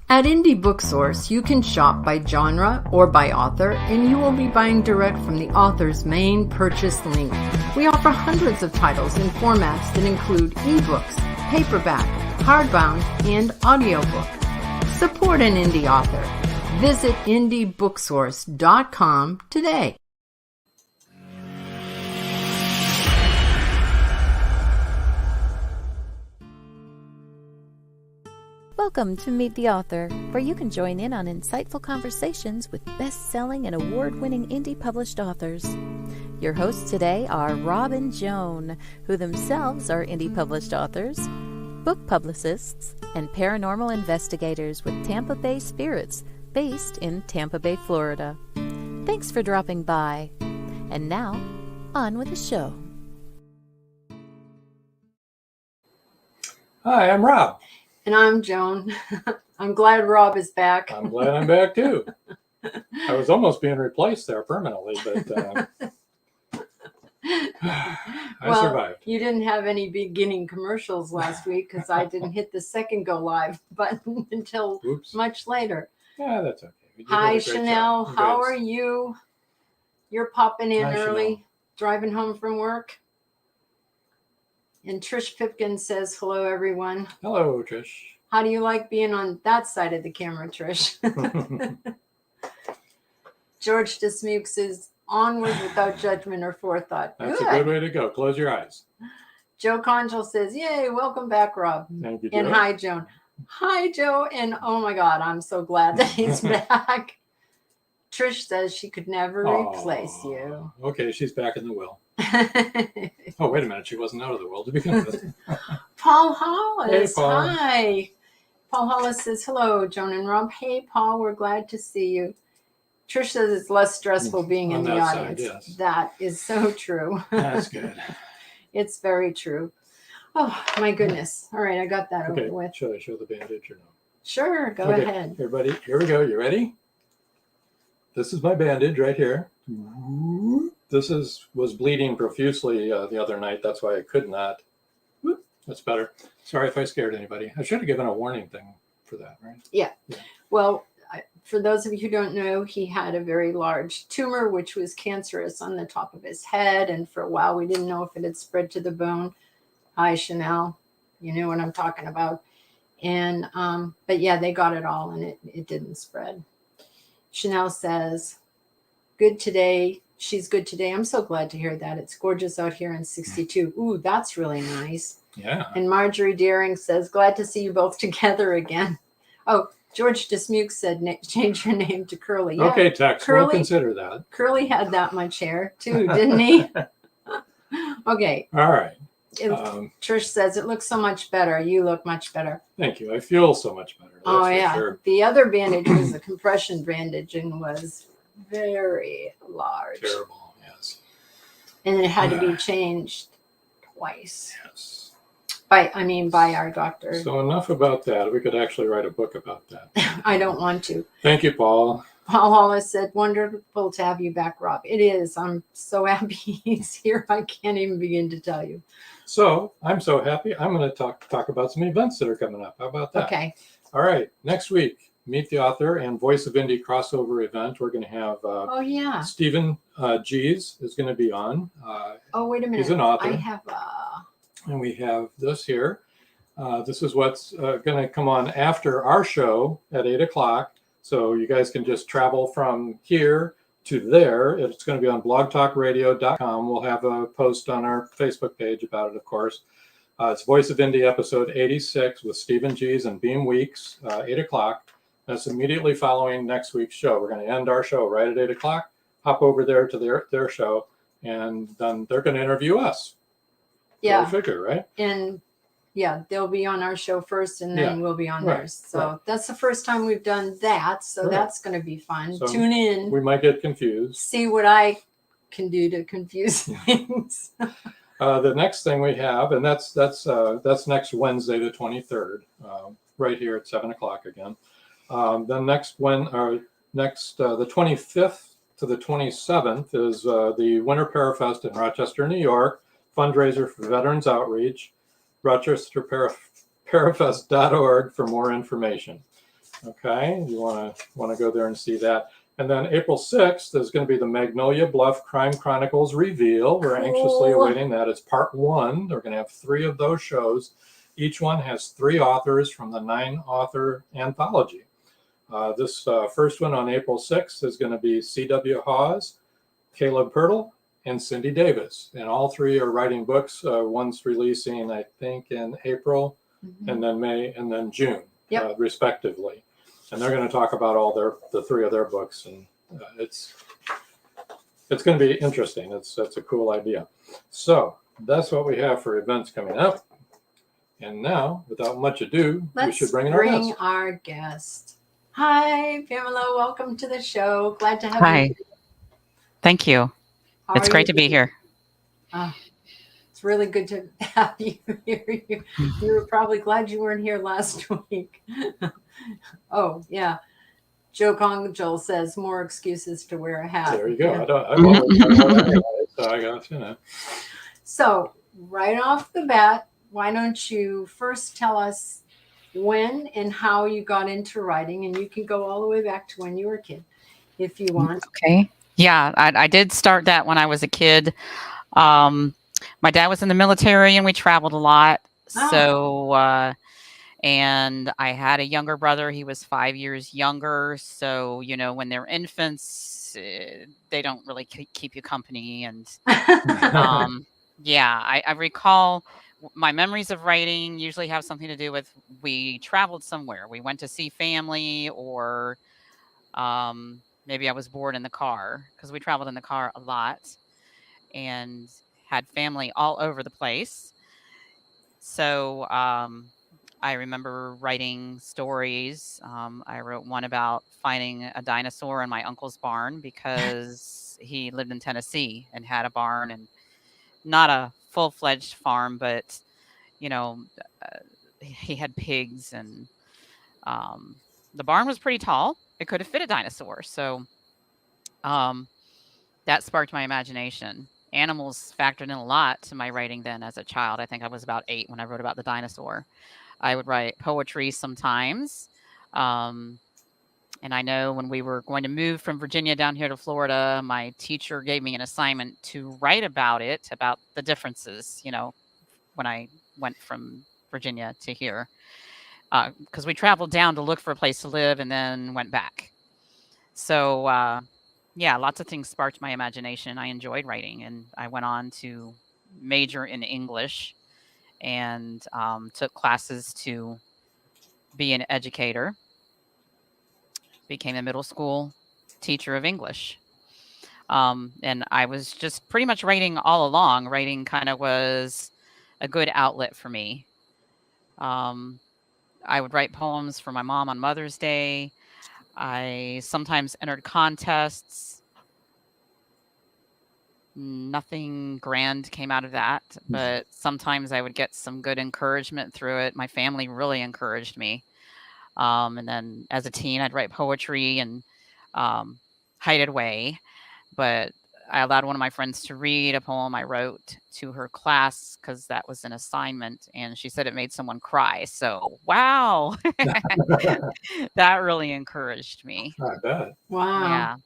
At Indie Booksource, you can shop by genre or by author, and you will be buying direct from the author's main purchase link. We offer hundreds of titles in formats that include ebooks, paperback, hardbound, and audiobook. Support an indie author. Visit indiebooksource.com today. Welcome to Meet the Author, where you can join in on insightful conversations with best-selling and award-winning indie published authors. Your hosts today are Rob and Joan, who themselves are indie published authors, book publicists, and paranormal investigators with Tampa Bay Spirits, based in Tampa Bay, Florida. Thanks for dropping by. And now, on with the show. Hi, I'm Rob. And I'm Joan. I'm glad Rob is back. I'm glad I'm back too. I was almost being replaced there permanently, but I survived. You didn't have any beginning commercials last week because I didn't hit the second go live button until much later. Yeah, that's okay. Hi, Chanel. How are you? You're popping in early, driving home from work. And Trish Pipkin says, hello, everyone. Hello, Trish. How do you like being on that side of the camera, Trish? George Dismuke says, onward without judgment or forethought. That's a good way to go. Close your eyes. Joe Conchel says, yay, welcome back, Rob. Thank you, and Joe. Hi, Joan. Hi, Joe. And oh, my God, I'm so glad that he's back. Trish says she could never replace you. Okay, she's back in the will. Oh, wait a minute. She wasn't out of the world to begin with. Paul Hollis. Hey, Paul. Hi. Paul Hollis says, hello, Joan and Rob. Hey, Paul, we're glad to see you. Trish says it's less stressful being in the audience. Side, yes. That is so true. That's good. It's very true. Oh, my goodness. All right, I got that over with. Should I show the bandage or no? Sure, go ahead. Everybody, here we go. You ready? This is my bandage right here. This was bleeding profusely the other night. That's why I could not. That's better. Sorry if I scared anybody. I should have given a warning thing for that, right? Yeah. Well, for those of you who don't know, he had a very large tumor, which was cancerous on the top of his head. And for a while, we didn't know if it had spread to the bone. Hi, Chanel. You know what I'm talking about. And, but yeah, they got it all and it didn't spread. Chanel says, good today. She's good today. I'm so glad to hear that. It's gorgeous out here in 62. Ooh, that's really nice. Yeah. And Marjorie Deering says, glad to see you both together again. Oh, George Dismuke said, change your name to Curly. Yeah, okay, Tex, we'll consider that. Curly had that much hair too, didn't he? Okay. All right. Trish says, it looks so much better. You look much better. Thank you. I feel so much better. That's yeah. Sure. The other bandage was a compression bandage and was very large. Terrible, yes. And it had to be changed twice. Yes. By our doctor. So enough about that. We could actually write a book about that. I don't want to. Thank you, Paul. Paul Hollis said, wonderful to have you back, Rob. It is. I'm so happy he's here. I can't even begin to tell you. So I'm so happy. I'm going to talk about some events that are coming up. How about that? Okay. All right. Next week, Meet the Author and Voice of Indie crossover event. We're going to have Stephen Gies is going to be on. Wait a minute. He's an author. I have and we have this here. This is what's going to come on after our show at 8 o'clock. So you guys can just travel from here to there. It's going to be on blogtalkradio.com. We'll have a post on our Facebook page about it, of course. It's Voice of Indie episode 86 with Stephen Gies and Beam Weeks, 8 o'clock. That's immediately following next week's show. We're going to end our show right at 8 o'clock, hop over there to their show, and then they're going to interview us. Yeah. Go figure, right? And yeah, they'll be on our show first and then we'll be on theirs. So that's the first time we've done that. So that's going to be fun. So tune in. We might get confused. See what I can do to confuse things. The next thing we have, and that's next Wednesday, the 23rd, right here at 7 o'clock again. Then the 25th to the 27th is the Winter Parafest in Rochester, New York, fundraiser for Veterans Outreach, rochesterparafest.org for more information. Okay, you want to go there and see that. And then April 6th is going to be the Magnolia Bluff Crime Chronicles reveal. We're anxiously awaiting that. It's part 1. They're going to have 3 of those shows. Each one has 3 authors from the 9-author anthology. This first one on April 6th is going to be C.W. Hawes, Caleb Pirtle, and Cindy Davis. And all 3 are writing books. One's releasing, I think, in April, and then May, and then June, respectively. And they're going to talk about all the 3 of their books, and it's going to be interesting. That's a cool idea. So that's what we have for events coming up. And now, without much ado, we should bring in our guest. Hi, Pamela. Welcome to the show. Glad to have you. Hi. Thank you. It's great to be here. It's really good to have you here. You were probably glad you weren't here last week. Oh, yeah. Joe Congel says more excuses to wear a hat. There you go. I've always done that anyway, so I got you. So right off the bat, why don't you first tell us when and how you got into writing, and you can go all the way back to when you were a kid if you want. Okay. Yeah, I did start that when I was a kid. My dad was in the military and we traveled a lot. So, and I had a younger brother. He was 5 years younger. So, when they're infants, they don't really keep you company. And I recall my memories of writing usually have something to do with we traveled somewhere. We went to see family, or maybe I was bored in the car, because we traveled in the car a lot and had family all over the place. So I remember writing stories. I wrote one about finding a dinosaur in my uncle's barn, because he lived in Tennessee and had a barn, and not a full-fledged farm, but he had pigs, and the barn was pretty tall. It could have fit a dinosaur. So that sparked my imagination. Animals factored in a lot to my writing then as a child. I think I was about 8 when I wrote about the dinosaur. I would write poetry sometimes. And I know when we were going to move from Virginia down here to Florida, my teacher gave me an assignment to write about the differences, when I went from Virginia to here. Because we traveled down to look for a place to live and then went back. So, lots of things sparked my imagination. I enjoyed writing, and I went on to major in English and took classes to be an educator. Became a middle school teacher of English. And I was just pretty much writing all along. Writing kind of was a good outlet for me. I would write poems for my mom on Mother's Day. I sometimes entered contests. Nothing grand came out of that, but sometimes I would get some good encouragement through it. My family really encouraged me. And then as a teen, I'd write poetry and hide it away. But I allowed one of my friends to read a poem I wrote to her class, because that was an assignment, and she said it made someone cry. So, wow, that really encouraged me. I bet. Wow.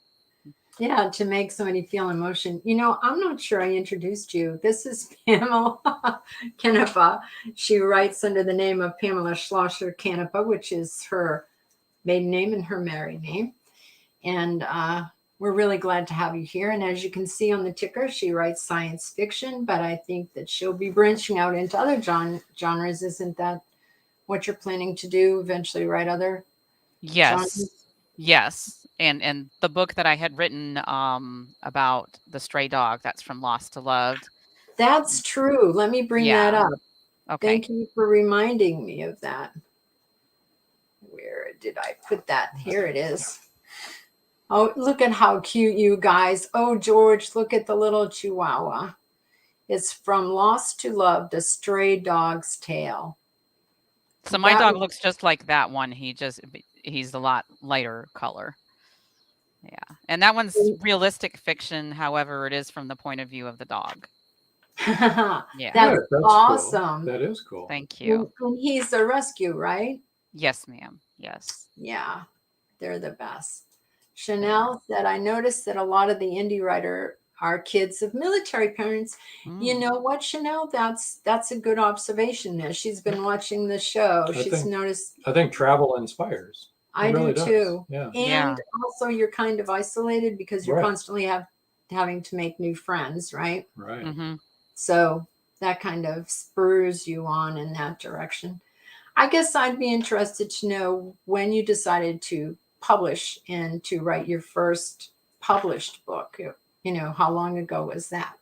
Yeah, to make somebody feel emotion. I'm not sure I introduced you. This is Pamela Canepa. She writes under the name of Pamela Schlosser Canepa, which is her maiden name and her married name. And we're really glad to have you here. And as you can see on the ticker, she writes science fiction, but I think that she'll be branching out into other genres. Isn't that what you're planning to do? Eventually write other genres? Yes. And the book that I had written about the stray dog, that's from Lost to Loved. That's true. Let me bring that up. Okay. Thank you for reminding me of that. Where did I put that? Here it is. Oh, look at how cute you guys. Oh, George, look at the little chihuahua. It's from Lost to Loved, a stray dog's tale. So my dog looks just like that one. He's a lot lighter color. Yeah. And that one's realistic fiction. However, it is from the point of view of the dog. Yeah. That's awesome. Cool. That is cool. Thank you. And he's a rescue, right? Yes, ma'am. Yes. Yeah, they're the best. They are. Chanel said, I noticed that a lot of the indie writer are kids of military parents. You Mm. know what, Chanel? That's a good observation there. She's been watching the show. I She's think noticed. I think travel inspires. It I do really does. too. Yeah. Yeah. And also you're kind of isolated because you're Right. constantly having to make new friends, right? Right. Mm-hmm. So that kind of spurs you on in that direction. I guess I'd be interested to know when you decided to publish and to write your first published book. You know, how long ago was that?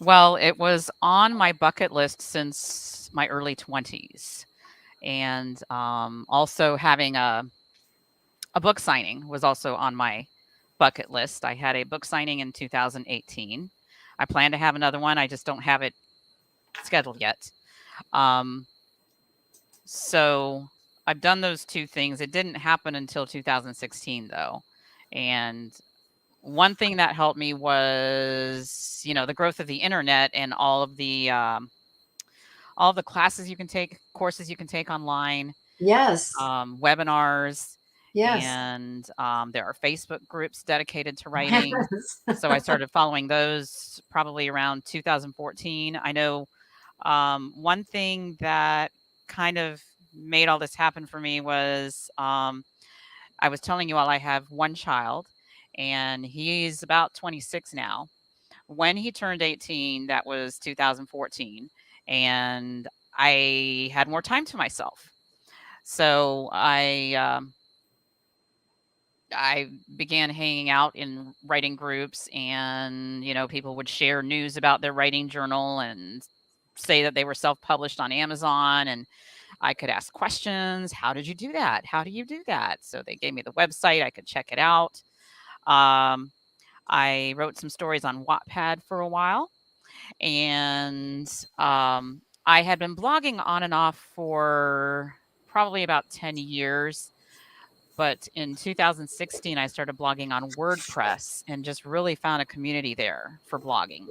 Well, it was on my bucket list since my early 20s. And also having a book signing was also on my bucket list. I had a book signing in 2018. I plan to have another one. I just don't have it scheduled yet. Um, so I've done those two things. It didn't happen until 2016, though. And one thing that helped me was, the growth of the internet and all of the classes you can take, courses you can take online, Yes. webinars, Yes. and there are Facebook groups dedicated to writing. Yes. So I started following those probably around 2014. I know one thing that kind of made all this happen for me was I was telling you all I have one child, and he's about 26 now. When he turned 18, that was 2014, and I had more time to myself. So I began hanging out in writing groups, and people would share news about their writing journal and say that they were self-published on Amazon, and I could ask questions. How did you do that? How do you do that? So they gave me the website. I could check it out. Um, I wrote some stories on Wattpad for a while, and I had been blogging on and off for probably about 10 years. But in 2016, I started blogging on WordPress and just really found a community there for blogging.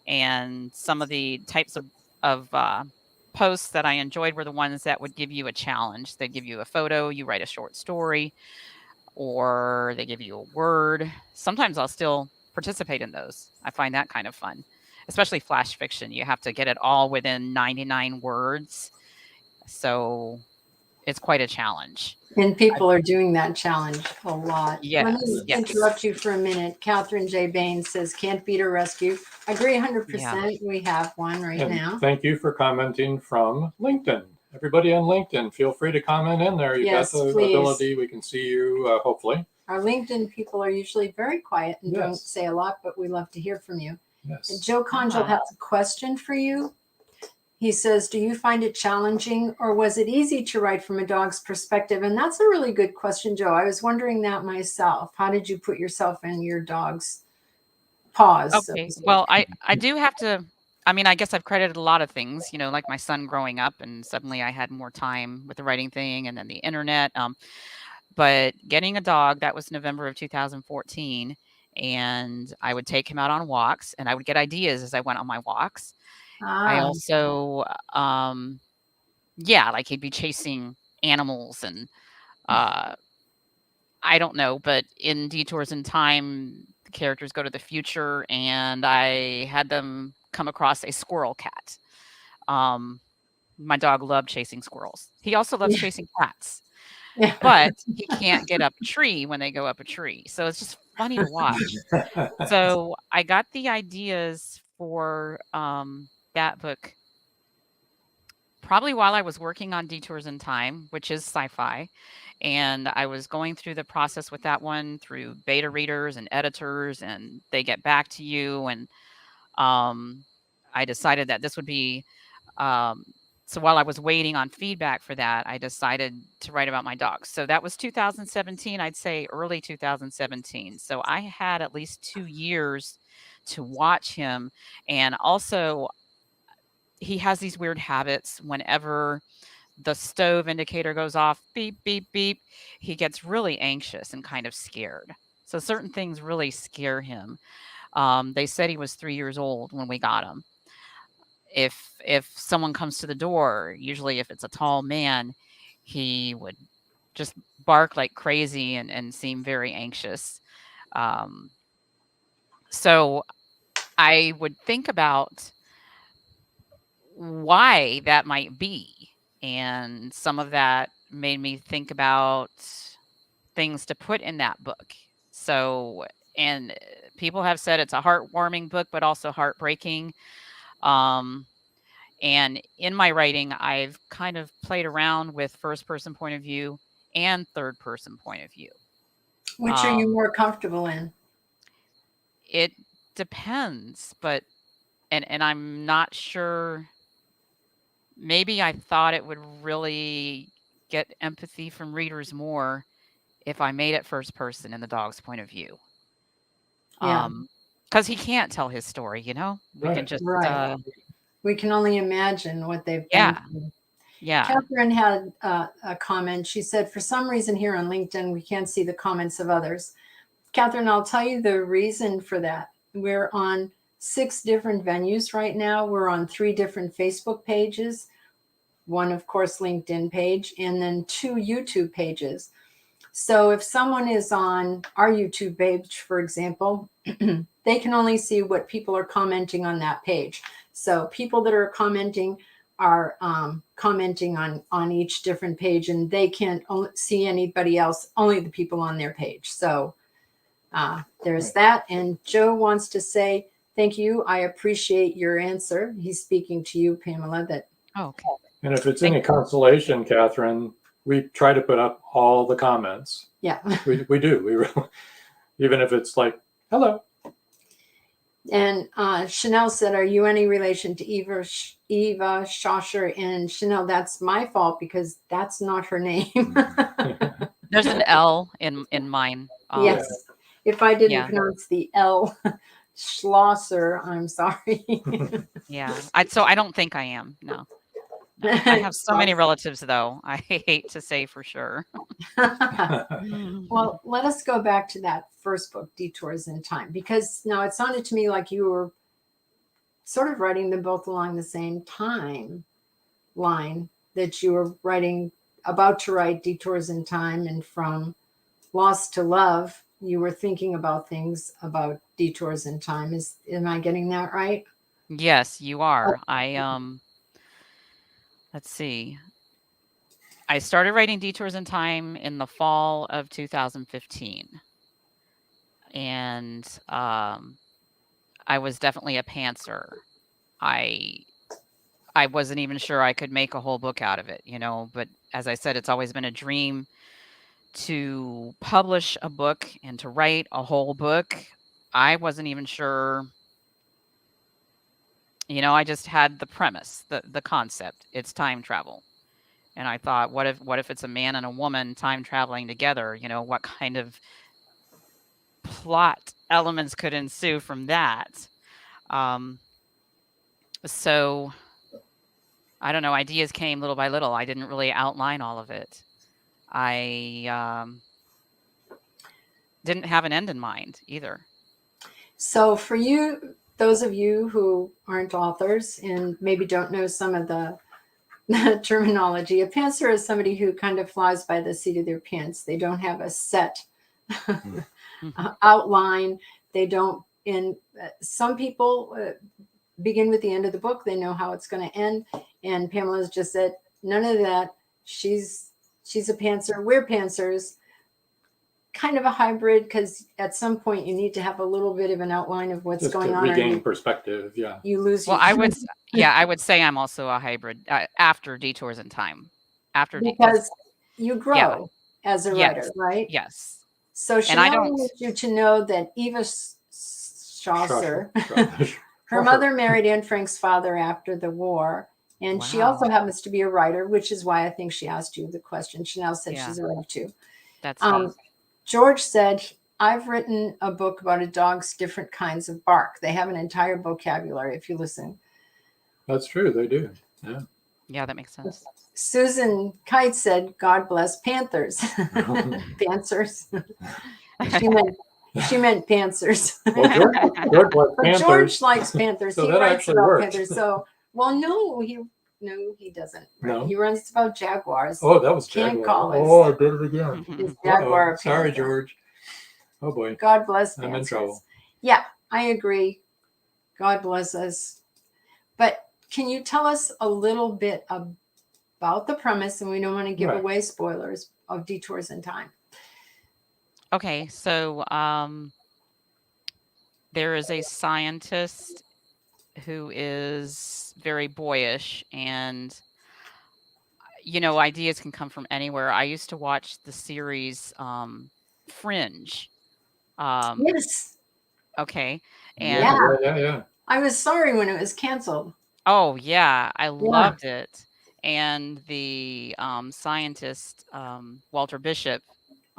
And some of the types of posts that I enjoyed were the ones that would give you a challenge. They'd give you a photo, you write a short story, or they give you a word. Sometimes I'll still participate in those. I find that kind of fun, especially flash fiction. You have to get it all within 99 words. So it's quite a challenge. And people are doing that challenge a lot. Let me Yes, yes. interrupt you for a minute. Catherine J. Bain says, can't beat a rescue. I agree 100%. Yeah. We have one right And now. thank you for commenting from LinkedIn. Everybody on LinkedIn, feel free to comment in there. You've Yes, got the please. ability. We can see you, hopefully. Our LinkedIn people are usually very quiet and don't Yes. say a lot, but we love to hear from you. And Yes. Joe Conjal has a question for you. He says, do you find it challenging or was it easy to write from a dog's perspective? And that's a really good question, Joe. I was wondering that myself. How did you put yourself in your dog's paws? So to Okay. speak? Well, I do have to. I mean, I guess I've credited a lot of things, like my son growing up, and suddenly I had more time with the writing thing, and then the internet. But getting a dog, that was November of 2014, and I would take him out on walks, and I would get ideas as I went on my walks. I Ah, also, yeah, like he'd be chasing animals, and uh, I don't know, but in Detours in Time, the characters go to the future, and I had them come across a squirrel cat. Um, my dog loved chasing squirrels. He also loves yeah. chasing cats, Yeah. but he can't get up a tree when they go up a tree. So it's just funny to watch. So I got the ideas for that book probably while I was working on Detours in Time, which is sci-fi. And I was going through the process with that one through beta readers and editors, and they get back to you. And I decided that this would be, um, so while I was waiting on feedback for that, I decided to write about my dogs. So that was 2017, I'd say early 2017. So I had at least 2 years to watch him. And also, he has these weird habits. Whenever the stove indicator goes off, beep, beep, beep, he gets really anxious and kind of scared. So certain things really scare him. They said he was 3 years old when we got him. If someone comes to the door, usually if it's a tall man, he would just bark like crazy and seem very anxious. So I would think about why that might be. And some of that made me think about things to put in that book. So, and people have said it's a heartwarming book, but also heartbreaking. And in my writing, I've kind of played around with first person point of view and third person point of view. Which are you more comfortable in? It depends, but and I'm not sure. Maybe I thought it would really get empathy from readers more if I made it first person in the dog's point of view. Yeah. Because he can't tell his story, we can Right. just We can only imagine what they've Yeah. been through. yeah. Catherine had a comment. She said, for some reason here on LinkedIn, we can't see the comments of others. Catherine, I'll tell you the reason for that. We're on 6 different venues right now. We're on 3 different Facebook pages, one, of course, LinkedIn page, and then 2 YouTube pages. So if someone is on our YouTube page, for example, they can only see what people are commenting on that page. So people that are commenting are commenting on each different page, and they can't see anybody else, only the people on their page. So there's that. And Joe wants to say, thank you. I appreciate your answer. He's speaking to you, Pamela. Okay. And if it's any consolation, Catherine, we try to put up all the comments. Yeah. We do. We really, even if it's like, hello. And Chanel said, are you any relation to Eva Schosser? And Chanel, that's my fault because that's not her name. There's an L in mine. Yes. If I didn't Yeah. pronounce the L, Schlosser, I'm sorry. Yeah. So I don't think I am. No. I have so many relatives, though. I hate to say for sure. Well, let us go back to that first book, Detours in Time, because now it sounded to me like you were sort of writing them both along the same time line, that you were about to write Detours in Time, and from Lost to Love, you were thinking about things about Detours in Time. Am I getting that right? Yes, you are. Let's see. I started writing Detours in Time in the fall of 2015. And I was definitely a pantser. I wasn't even sure I could make a whole book out of it, but as I said, it's always been a dream to publish a book and to write a whole book. I wasn't even sure. I just had the premise, the concept. It's time travel. And I thought, what if it's a man and a woman time traveling together? What kind of plot elements could ensue from that? So I don't know. Ideas came little by little. I didn't really outline all of it. I didn't have an end in mind either. So for you, those of you who aren't authors and maybe don't know some of the terminology, a pantser is somebody who kind of flies by the seat of their pants. They don't have a set outline. They don't. And some people begin with the end of the book. They know how it's going to end. And Pamela's just said none of that. She's a pantser. We're pantsers. Kind of a hybrid, because at some point you need to have a little bit of an outline of what's Just going to on. regain perspective. Yeah. You lose. Well, I would say I'm also a hybrid after Detours in Time. Because you grow as a writer, right? Yes. So Chanel wants you to know that Eva Schosser, her mother married Anne Frank's father after the war. And she also happens to be a writer, which is why I think she asked you the question. Chanel said she's a writer too. That's George said, I've written a book about a dog's different kinds of bark. They have an entire vocabulary if you listen. That's true. They do. Yeah. Yeah, that makes sense. Susan Kite said, God bless Panthers. Pantsers. She meant Pantsers. Well, George likes Panthers. George likes Panthers. So he that writes actually about works. Panthers. So, well, no, No, he doesn't. No. He runs about jaguars. Oh, that was Can't Jaguar. call us. Oh, I did it again. His Uh-oh. jaguar. Sorry, panther. George. Oh boy. God bless I'm in dancers. trouble. Yeah, I agree. God bless us. But can you tell us a little bit about the premise? And we don't want to give Right. away spoilers of Detours in Time. Okay, so there is a scientist who is very boyish, and ideas can come from anywhere. I used to watch the series Fringe. Yes. Okay, Yeah, and yeah. I was sorry when it was canceled. oh yeah, I loved it. And the scientist Walter Bishop,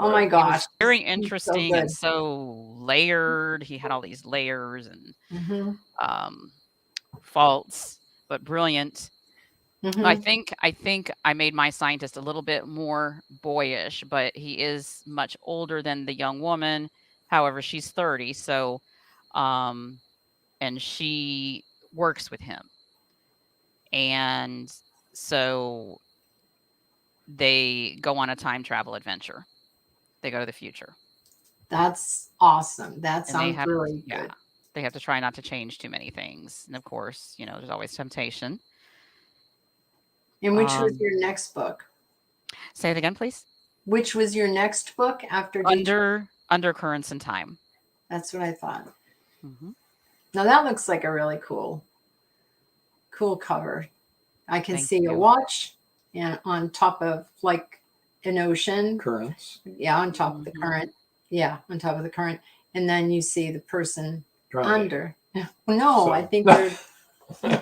Oh my Right. he was gosh. very He's so interesting good. and so layered. He had all these layers and Mhm. faults, but brilliant. I Mhm. think I made my scientist a little bit more boyish, but he is much older than the young woman. However, she's 30, so and she works with him. And so they go on a time travel adventure. They go to the future. That's awesome. That And they sounds have really yeah, good. they have to try not to change too many things. And of course, there's always temptation. And which was Um, your next book? say it again, please. Which was your next book after Detours? Undercurrents in time. That's what I thought. Mhm. Now that looks like a really cool cover. I can Thank see a you. watch and on top of like an ocean. Currents. Yeah, on top of the Mhm. current. Yeah, on top of the current. And then you see the person Drowning. under. No, So- I think they're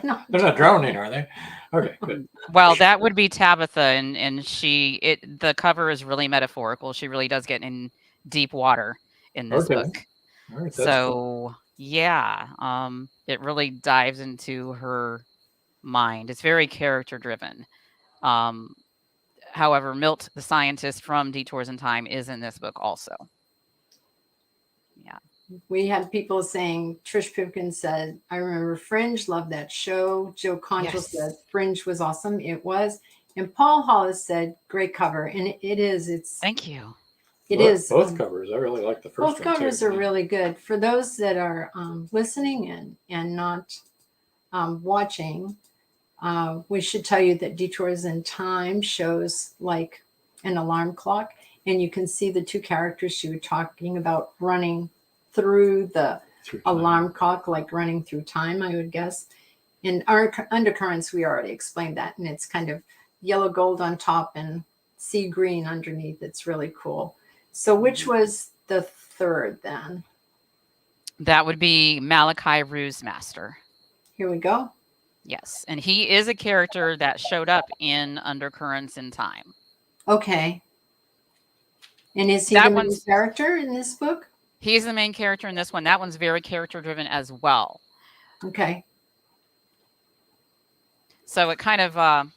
not. They're not drowning, are they? Okay, good. Well, that would be Tabitha, and the cover is really metaphorical. She really does get in deep water in this Okay. book. All right, that's cool. So yeah, it really dives into her mind. It's very character driven. Um, however, Milt, the scientist from Detours in Time, is in this book also. Yeah. We had people saying, Trish Pipkins said, I remember Fringe, loved that show. Joe Conchal Yes. said, Fringe was awesome. It was. And Paul Hollis said, great cover. And it is. Thank you. It Both- is. Both covers. I really like the first Both one. covers too. are really good. For those that are listening and not watching, we should tell you that Detours in Time shows like an alarm clock. And you can see the two characters you were talking about running through the Through time. alarm clock, like running through time, I would guess. In our undercurrents, we already explained that. And it's kind of yellow gold on top and sea green underneath. It's really cool. So which was the third then? That would be Malachi Ruse Master. Here we go. Yes, and he is a character that showed up in Undercurrents in Time. Okay. And is he That the main one's- character in this book? He's the main character in this one. That one's very character driven as well. Okay. So it kind of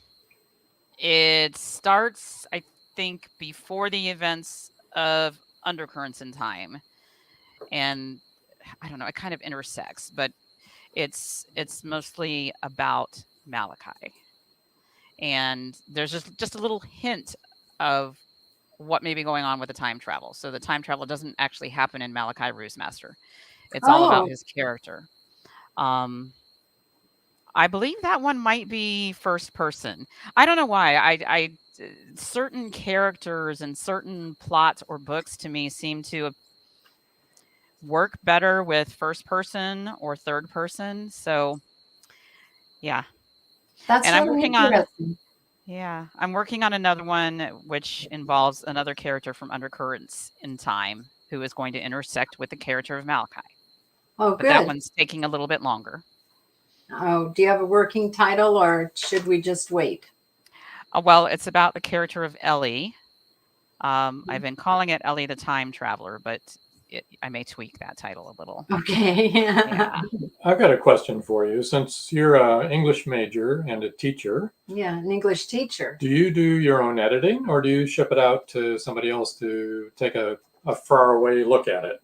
it starts, I think, before the events of Undercurrents in Time, and I don't know, it kind of intersects, but it's mostly about Malachi, and there's just a little hint of what may be going on with the time travel. So the time travel doesn't actually happen in Malachi Ruse Master. It's all about Oh. his character. I believe that one might be first person. I don't know why. I certain characters and certain plots or books to me seem to work better with first person or third person. So yeah. That's And I'm really working on interesting. I'm working on another one which involves another character from Undercurrents in Time who is going to intersect with the character of Malachi. Oh, But that good. one's taking a little bit longer. Oh, do you have a working title or should we just wait? Well, it's about the character of Ellie. I've been calling it Ellie the Time Traveler, but I may tweak that title a little. Okay. Yeah. I've got a question for you. Since you're an English major and a teacher, Yeah, an English teacher. do you do your own editing or do you ship it out to somebody else to take a faraway look at it?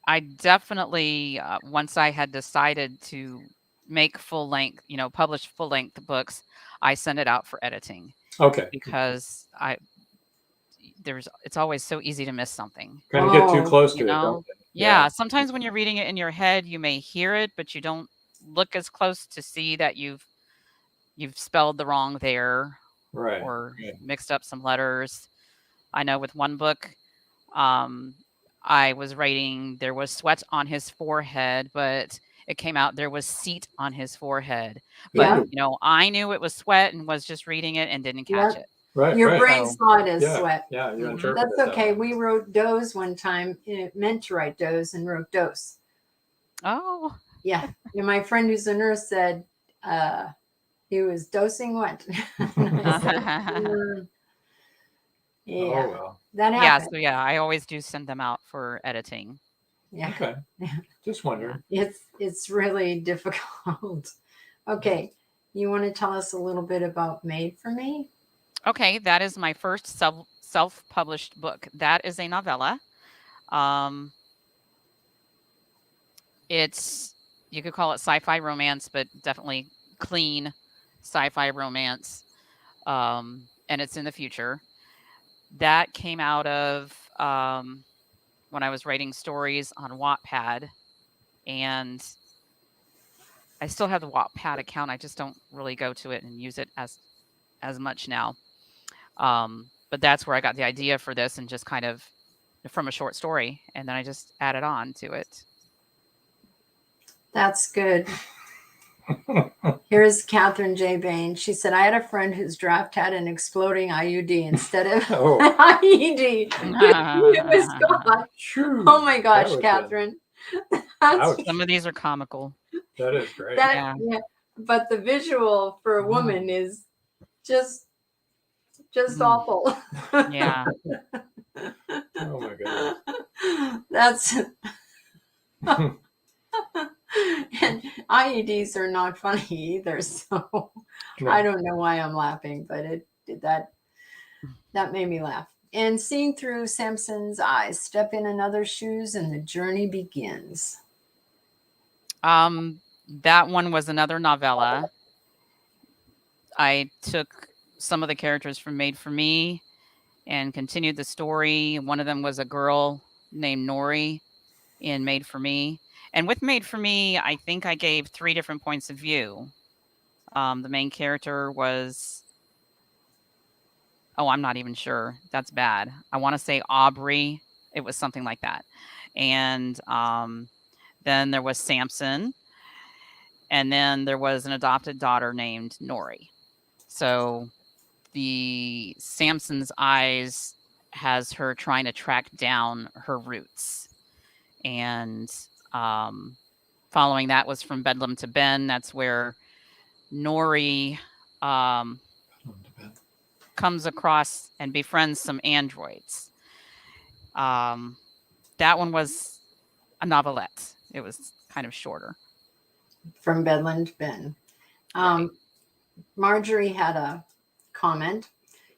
I definitely once I had decided to make full length, publish full length books, I send it out for editing Okay. because it's always so easy to miss something. Kind of get too Oh, close You to it, don't know? they? Yeah, sometimes when you're reading it in your head, you may hear it, but you don't look as close to see that you've spelled the wrong there Right. or Right. mixed up some letters. I know with one book, I was writing there was sweat on his forehead, but it came out there was seat on his forehead. But, yeah, Ooh, I knew it was sweat and was just reading it and didn't catch yeah. it. right. Your Right. brain So, saw it as Yeah. sweat. Yeah. You Mhm. interpret That's it that okay. way. We wrote dose one time. It meant to write dose and wrote dose. oh, Yeah. And my friend who's a nurse said he was dosing what? And I said, "Mm, Oh yeah, well. that yeah. happened. So, yeah, I always do send them out for editing. Yeah. Okay. Just wondering. It's really difficult. Okay. You want to tell us a little bit about Made for Me? Okay, that is my first self-published book. That is a novella. Um, it's you could call it sci-fi romance, but definitely clean sci-fi romance. And it's in the future. That came out of when I was writing stories on Wattpad, and I still have the Wattpad account. I just don't really go to it and use it as much now. But that's where I got the idea for this, and just kind of from a short story, and then I just added on to it. That's good. Here's Catherine J. Bain. She said, I had a friend whose draft had an exploding IUD instead of Oh. IED. It was gone. Shoo. Oh my gosh, That was Catherine. Ouch. Some of these are comical. That is great. Yeah. But the visual for a woman is just awful. Yeah. Oh my goodness. That's and IEDs are not funny either. So No. I don't know why I'm laughing, but it did that made me laugh. And seeing through Samson's eyes, step in another's shoes, and the journey begins. That one was another novella. I took some of the characters from Made for Me and continued the story. One of them was a girl named Nori in Made for Me. And with Made for Me, I think I gave 3 different points of view. The main character was, I'm not even sure. That's bad. I want to say Aubrey. It was something like that. And then there was Samson. And then there was an adopted daughter named Nori. So the Samson's Eyes has her trying to track down her roots. And following that was From Bedlam to Ben. That's where Nori comes across and befriends some androids. That one was a novelette. It was kind of shorter. From Bedlam to Ben. Right. Marjorie had a comment.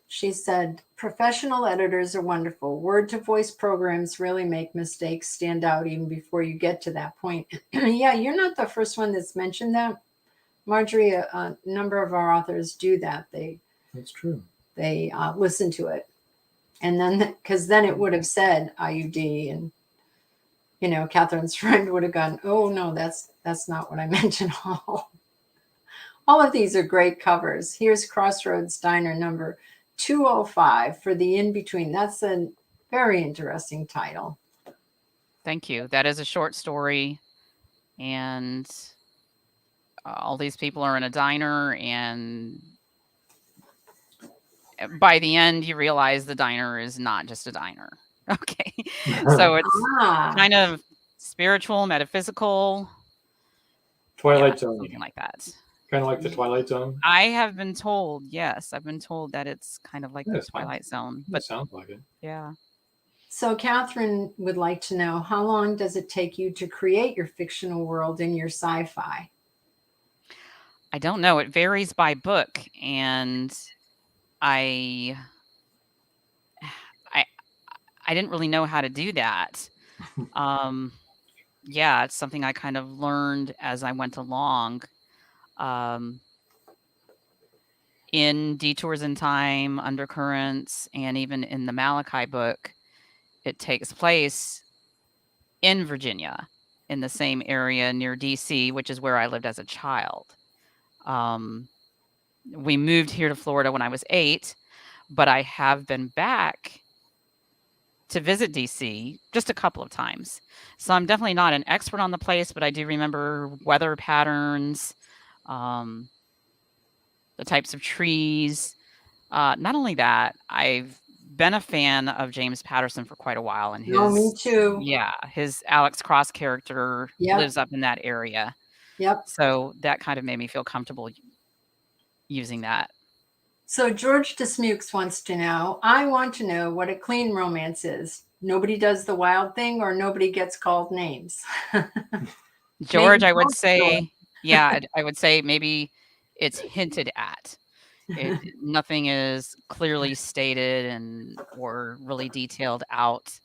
She said, professional editors are wonderful. Word to voice programs really make mistakes stand out even before you get to that point. Yeah, you're not the first one that's mentioned that. Marjorie, a number of our authors do that. That's true. They listen to it. And then, because then it would have said IUD, and, Catherine's friend would have gone, oh, no, that's not what I meant at all. All of these are great covers. Here's Crossroads Diner number 205 for the in-between. That's a very interesting title. Thank you. That is a short story. And all these people are in a diner, and by the end, you realize the diner is not just a diner. Okay. So it's kind of spiritual, metaphysical. Twilight Zone. Something like that. Kind of like the Twilight Zone. I have been told, yes, I've been told that it's kind of like the Twilight Zone. But sounds like it. Yeah. So Catherine would like to know, how long does it take you to create your fictional world in your sci-fi? I don't know. It varies by book, and I didn't really know how to do that. Yeah, it's something I kind of learned as I went along. In Detours in Time, Undercurrents, and even in the Malachi book, it takes place in Virginia, in the same area near DC, which is where I lived as a child. We moved here to Florida when I was 8, but I have been back to visit DC just a couple of times. So I'm definitely not an expert on the place, but I do remember weather patterns, the types of trees. Not only that, I've been a fan of James Patterson for quite a while, and Oh, me too. his Alex Cross character Yep. lives up in that area. Yep. So that kind of made me feel comfortable using that. So George Dismukes wants to know, I want to know what a clean romance is. Nobody does the wild thing or nobody gets called names. George, Maybe I would both, say, yeah, I would say maybe it's hinted at. Nothing is clearly stated or really detailed out.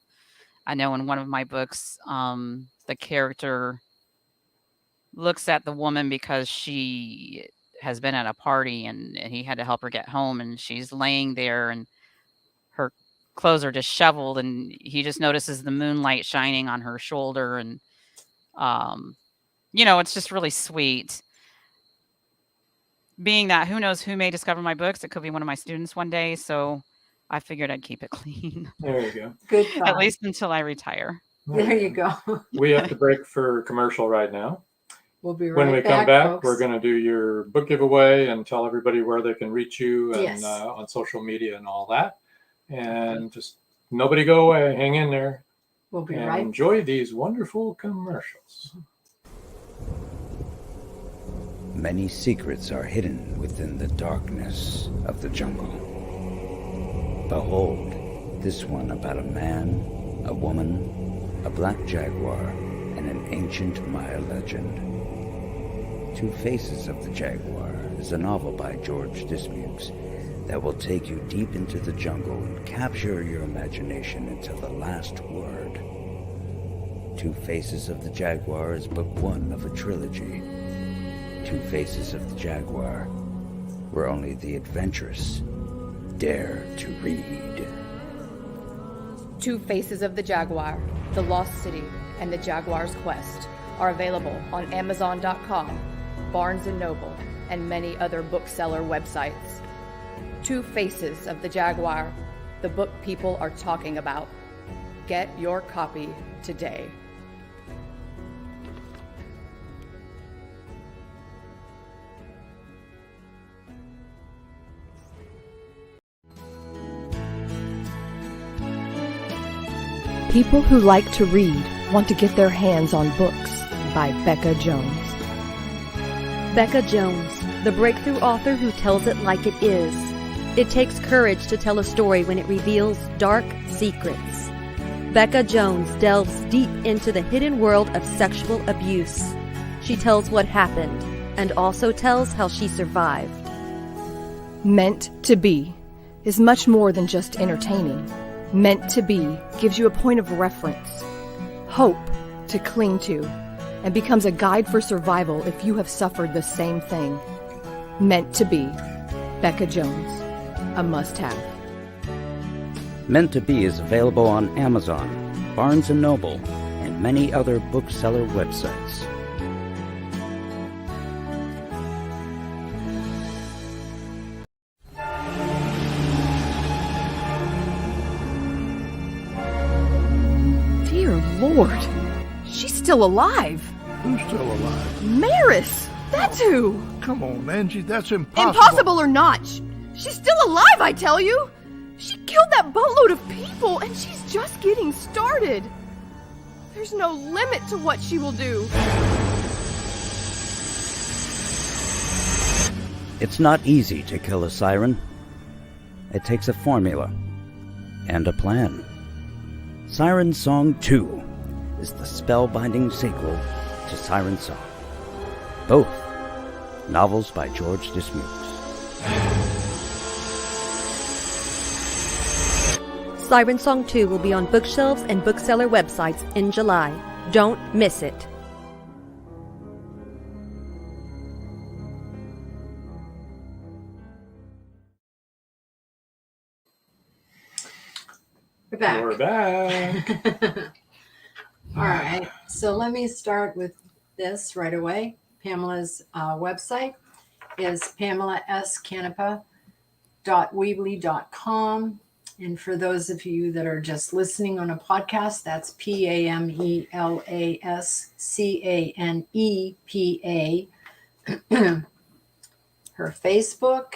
I know in one of my books, the character looks at the woman because she has been at a party and he had to help her get home, and she's laying there and her clothes are disheveled, and he just notices the moonlight shining on her shoulder, and it's just really sweet. Being that who knows who may discover my books, it could be one of my students one day, so I figured I'd keep it clean. There you go. Good thought. At least until I retire. There you go. We have to break for commercial right now. We'll be right When we back, come back, folks. we're going to do your book giveaway and tell everybody where they can reach you and Yes. On social media and all that. And just nobody go away. Hang in there. We'll be and right. enjoy these wonderful commercials. Many secrets are hidden within the darkness of the jungle. Behold, this one about a man, a woman, a black jaguar, and an ancient Maya legend. Two Faces of the Jaguar is a novel by George Dismukes that will take you deep into the jungle and capture your imagination until the last word. Two Faces of the Jaguar is book 1 of a trilogy. Two Faces of the Jaguar, where only the adventurous dare to read. Two Faces of the Jaguar, The Lost City, and The Jaguar's Quest are available on Amazon.com, Barnes & Noble, and many other bookseller websites. Two Faces of the Jaguar, the book people are talking about. Get your copy today. People who like to read want to get their hands on books by Becca Jones. Becca Jones, the breakthrough author who tells it like it is. It takes courage to tell a story when it reveals dark secrets. Becca Jones delves deep into the hidden world of sexual abuse. She tells what happened and also tells how she survived. Meant to Be is much more than just entertaining. Meant to Be gives you a point of reference, hope to cling to, and becomes a guide for survival if you have suffered the same thing. Meant to Be, Becca Jones, a must-have. Meant to Be is available on Amazon, Barnes & Noble, and many other bookseller websites. Dear Lord, she's still alive. Who's still alive? Maris, that's who. Come on, Angie, that's impossible. Impossible or not, she's still alive, I tell you. She killed that boatload of people, and she's just getting started. There's no limit to what she will do. It's not easy to kill a siren. It takes a formula and a plan. Siren Song 2 is the spellbinding sequel to Siren Song. Both novels by George Dismukes. Siren Song 2 will be on bookshelves and bookseller websites in July. Don't miss it. We're back. We're back. All right. So let me start with this right away. Pamela's website is pamelascanepa.weebly.com. And for those of you that are just listening on a podcast, that's PAMELASCANEPA. Her Facebook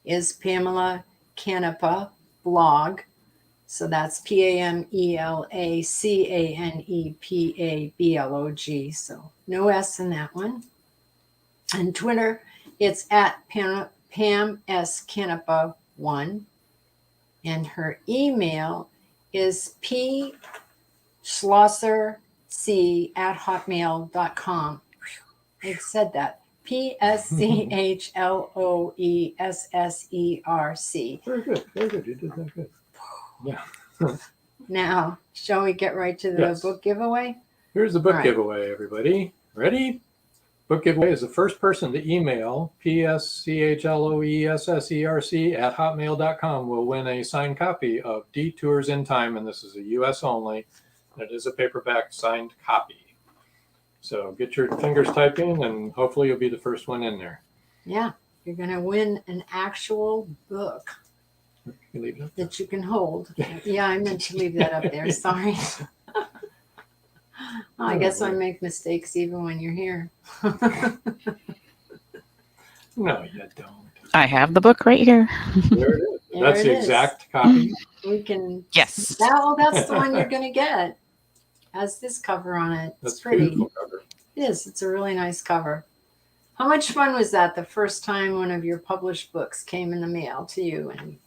is Pamela Canepa blog. So that's PAMELACANEPABLOG. So no S in that one. And Twitter, it's at Pam S. Canepa 1. And her email is pschlosserc@hotmail.com. I said that. PSCHLOESSERC. Very good. Very good. You did that good. Yeah. Now, shall we get right to the Yes. book giveaway? Here's the book All right. giveaway, everybody. Ready? Book giveaway is the first person to email PSCHLOESSERC@hotmail.com will win a signed copy of Detours in Time, and this is a U.S. only. And it is a paperback signed copy. So get your fingers typing, and hopefully you'll be the first one in there. Yeah, you're going to win an actual book You leave it up. that you can hold. Yeah, I meant to leave that up there. Sorry. I guess I make mistakes even when you're here. No, you don't. I have the book right here. There it is. There That's it the is. exact copy. We can. Yes. That's the one you're going to get. Has this cover on it. It's That's pretty. beautiful cover. It is. It's a really nice cover. How much fun was that the first time one of your published books came in the mail to you? And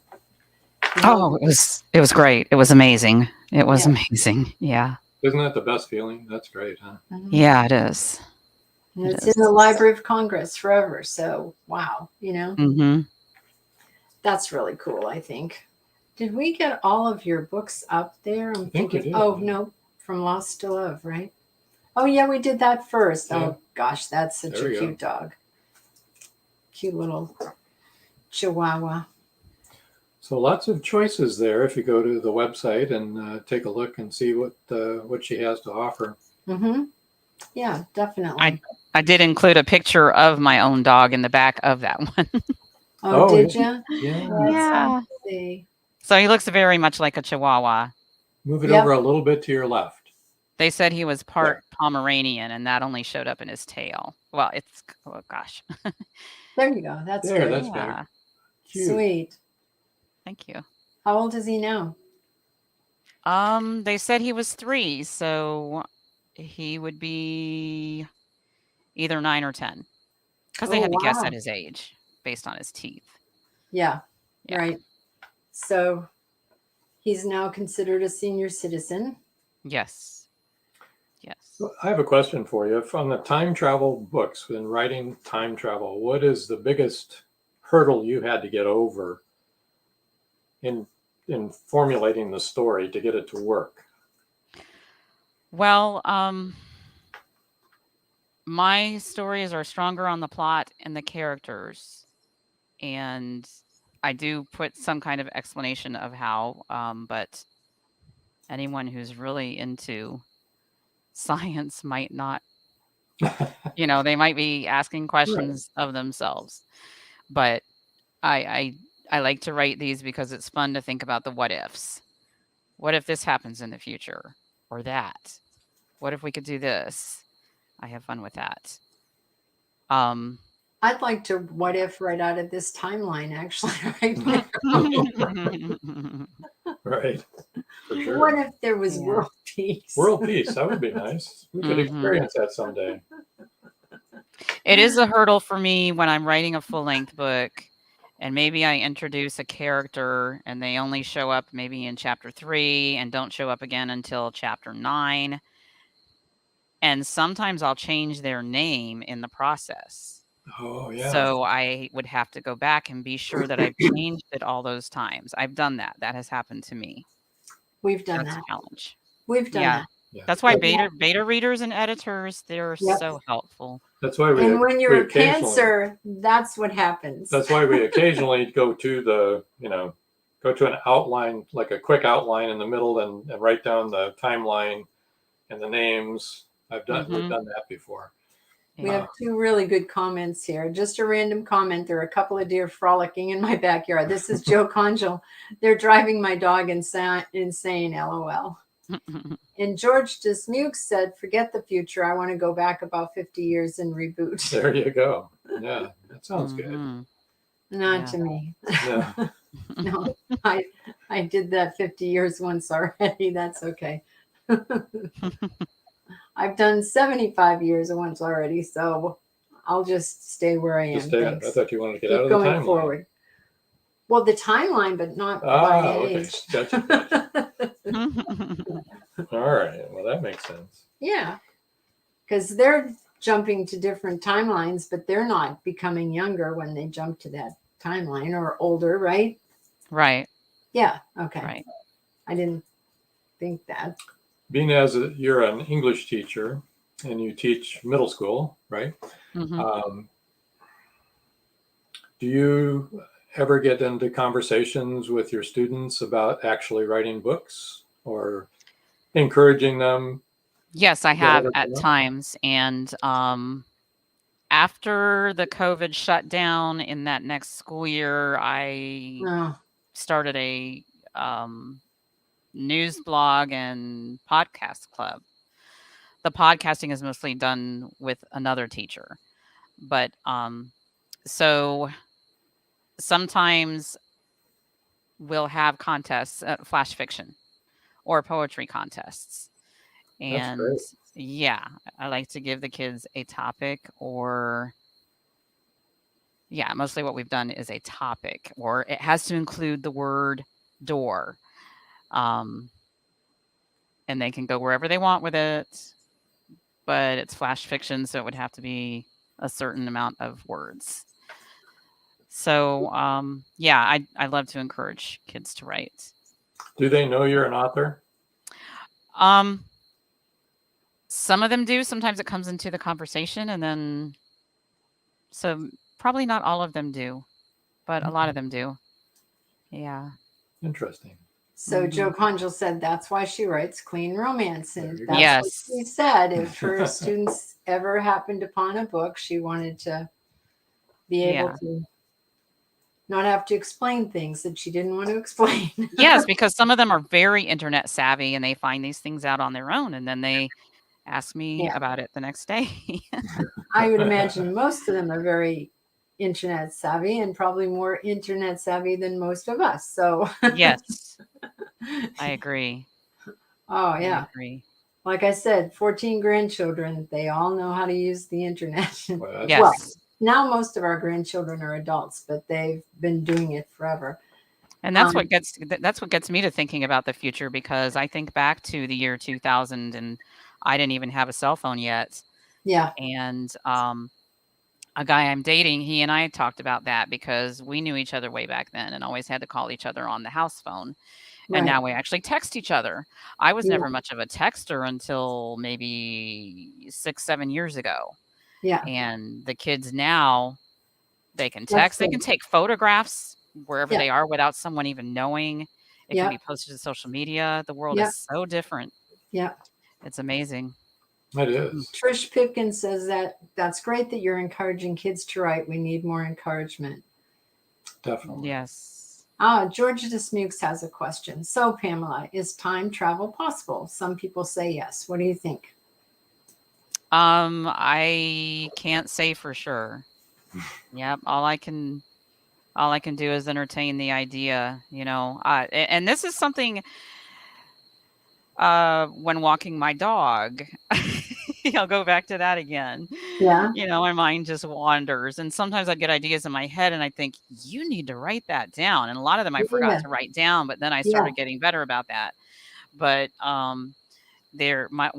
Oh, it was great. It was amazing. It was Yeah. amazing. Yeah. Isn't that the best feeling? That's great, huh? Yeah, it is. And It it's is. in the Library of Congress forever. So, wow, Mm-hmm. that's really cool, I think. Did we get all of your books up there? I'm think we thinking, did. oh, no, From Lost to Love, right? Oh, yeah, we did that first. Yeah. Oh, gosh, that's such There a we go. cute dog. Cute little chihuahua. So lots of choices there if you go to the website and take a look and see what she has to offer. Mm-hmm. Yeah, definitely. I did include a picture of my own dog in the back of that one. Oh, Oh, did you? Yeah. Yeah. See. So he looks very much like a Chihuahua. Move it Yep. over a little bit to your left. They said he was part Pomeranian, and that only showed up in his tail. Well, oh gosh. There you go. That's There, good. that's Yeah. better. Cute. Sweet. Thank you. How old is he now? They said he was 3, so he would be either 9 or 10. Because they Oh, had to guess wow. at his age based on his teeth. Yeah, Yeah. right. So he's now considered a senior citizen. Yes. Yes. So I have a question for you. From the time travel books, when writing time travel, what is the biggest hurdle you had to get over in formulating the story to get it to work? Well, my stories are stronger on the plot and the characters, and I do put some kind of explanation of how, but anyone who's really into science might not, they might be asking questions of themselves. But I like to write these because it's fun to think about the what ifs. What if this happens in the future, or that? What if we could do this? I have fun with that. I'd like to what if right out of this timeline, actually, right now. Right. For sure. What if there was Yeah. world peace? World peace. That would be nice. We could Mhm. experience that someday. It is a hurdle for me when I'm writing a full-length book, and maybe I introduce a character and they only show up maybe in chapter 3 and don't show up again until chapter 9. And sometimes I'll change their name in the process. Oh, yeah. So I would have to go back and be sure that I've changed it all those times. I've done that. That has happened to me. We've done That's that. a challenge. We've done Yeah. that. Yeah. That's why beta readers and editors, they're Yep. so helpful. That's why we. And when you're we a occasionally- pantser, that's what happens. That's why we occasionally go to the, go to an outline, like a quick outline in the middle, and write down the timeline and the names. We've done that before. We have two really good comments here. Just a random comment. There are a couple of deer frolicking in my backyard. This is Joe Conjal. They're driving my dog insane, LOL. And George Dismukes said, forget the future. I want to go back about 50 years and reboot. There you go. Yeah, that sounds good. Not to me. Yeah. No, I did that 50 years once already. That's okay. I've done 75 years once already, so I'll just stay where I am. Just stay. I thought you wanted to get out of Keep the going timeline. forward. Well, the timeline, but not by age. Okay. Gotcha. All right. Well, that makes sense. Yeah, because they're jumping to different timelines, but they're not becoming younger when they jump to that timeline, or older, right? Right. Yeah. Okay. Right. I didn't think that. Being you're an English teacher and you teach middle school, right? Do you ever get into conversations with your students about actually writing books or encouraging them? Yes, I have at times. And after the COVID shutdown in that next school year, I started a news blog and podcast club. The podcasting is mostly done with another teacher, but so sometimes we'll have contests, flash fiction or poetry contests. And yeah, I like to give the kids a topic, or mostly what we've done is a topic, or it has to include the word door. And they can go wherever they want with it, but it's flash fiction, so it would have to be a certain amount of words. So, I love to encourage kids to write. Do they know you're an author? Some of them do. Sometimes it comes into the conversation, and then, so probably not all of them do, but a lot of them do. Yeah. Interesting. So Joe Conjal said that's why she writes clean romance. And that's Yes. what she said. If her students ever happened upon a book, she wanted to be able to not have to explain things that she didn't want to explain. Yes, because some of them are very internet savvy and they find these things out on their own, and then they ask me about it the next day. I would imagine most of them are very internet savvy, and probably more internet savvy than most of us. So yes, I agree. Oh yeah. I agree. Like I said, 14 grandchildren, they all know how to use the internet. Yes. Well, now most of our grandchildren are adults, but they've been doing it forever. And that's what gets me to thinking about the future, because I think back to the year 2000 and I didn't even have a cell phone yet. Yeah. And a guy I'm dating, he and I talked about that because we knew each other way back then and always had to call each other on the house phone. And now we actually text each other. I was never much of a texter until maybe 6-7 years ago. Yeah. And the kids now, they can text, they can take photographs wherever they are without someone even knowing. It can be posted to social media. The world is so different. Yeah. It's amazing. It is. Trish Pipkin says that's great that you're encouraging kids to write. We need more encouragement. Definitely. Yes. George Dismukes has a question. So, Pamela, is time travel possible? Some people say yes. What do you think? I can't say for sure. Yep. All I can do is entertain the idea, and this is something, when walking my dog, I'll go back to that again. Yeah. My mind just wanders, and sometimes I get ideas in my head and I think, you need to write that down. And a lot of them I forgot to write down, but then I started getting better about that. But, one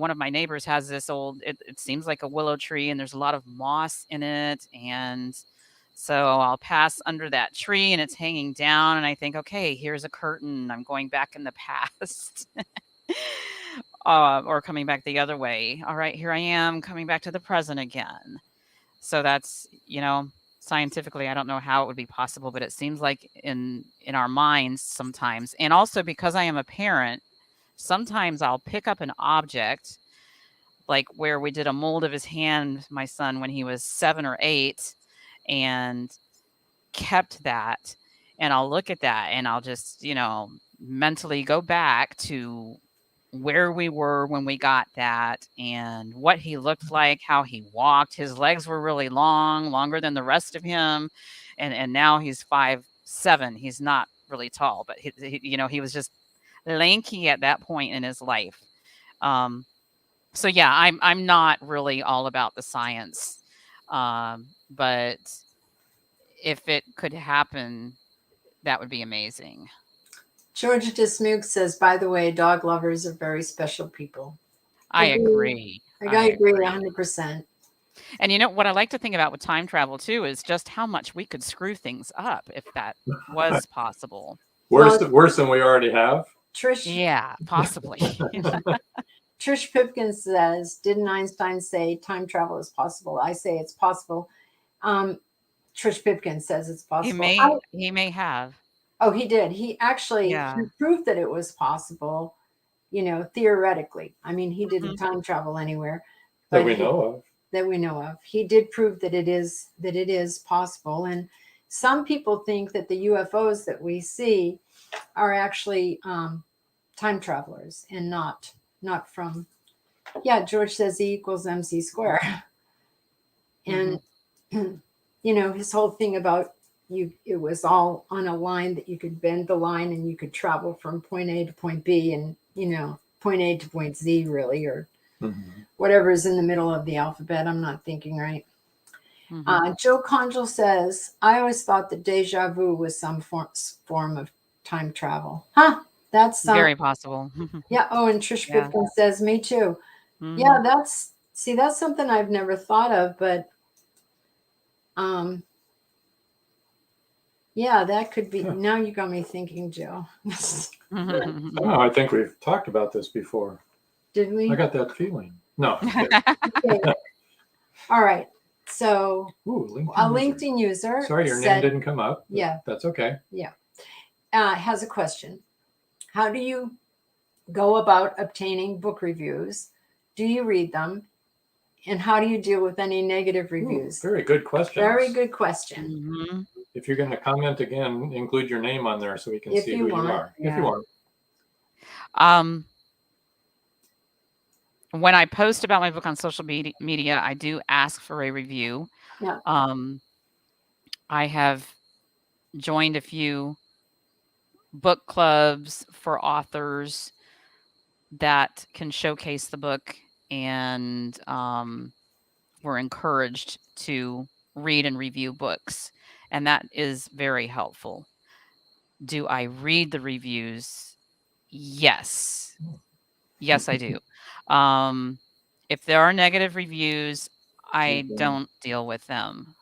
of my neighbors has this old, it seems like a willow tree, and there's a lot of moss in it. And so I'll pass under that tree and it's hanging down, and I think, okay, here's a curtain. I'm going back in the past. Or coming back the other way. All right, here I am coming back to the present again. So that's, scientifically, I don't know how it would be possible, but it seems like in our minds sometimes, and also because I am a parent, sometimes I'll pick up an object, like where we did a mold of his hand, my son, when he was 7 or 8, and kept that, and I'll look at that and I'll just, mentally go back to where we were when we got that and what he looked like, how he walked. His legs were really long, longer than the rest of him. And now he's 5'7". He's not really tall, but he was just lanky at that point in his life. So yeah, I'm not really all about the science. But if it could happen, that would be amazing. Georgia Dismuke says, by the way, dog lovers are very special people. I agree. I agree 100%. And you know what I like to think about with time travel too is just how much we could screw things up if that was possible. Worse than we already have. Trish. Yeah, possibly. Trish Pipkin says, didn't Einstein say time travel is possible? I say it's possible. Trish Pipkin says it's possible. He may have. Oh, he did. He actually he proved that it was possible, theoretically. I mean, he didn't time travel anywhere. That we know of. He did prove that it is possible. And some people think that the UFOs that we see are actually time travelers and not from. Yeah, George says E equals MC square. And his whole thing about it was all on a line that you could bend the line and you could travel from point A to point B and, point A to point Z really, or whatever is in the middle of the alphabet. I'm not thinking right. Joe Conjal says, I always thought that deja vu was some form of time travel. Huh? That's very possible. Yeah. Oh, and Trish Pipkin says, me too. Yeah, that's something I've never thought of, but yeah, that could be. Now you got me thinking, Joe. Oh, I think we've talked about this before. Did we? I got that feeling. No. Okay. All right. So LinkedIn a LinkedIn user. Sorry, your name didn't come up. Yeah. That's okay. Yeah. Has a question. How do you go about obtaining book reviews? Do you read them? And how do you deal with any negative reviews? Very good question. Very good question. If you're going to comment again, include your name on there so we can see who you are. Yeah. If you want. When I post about my book on social media, I do ask for a review. Yeah. I have joined a few book clubs for authors that can showcase the book, and we're encouraged to read and review books, and that is very helpful. Do I read the reviews? Yes, I do. If there are negative reviews, I don't deal with them.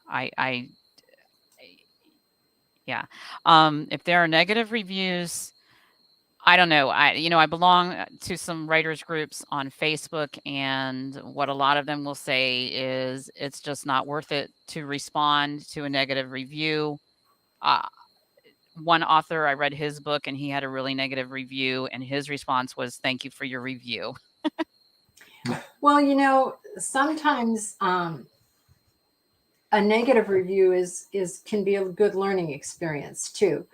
If there are negative reviews, I don't know. I belong to some writers groups on Facebook, and what a lot of them will say is it's just not worth it to respond to a negative review. One author, I read his book and he had a really negative review, and his response was, "Thank you for your review." Well, sometimes a negative review can be a good learning experience too.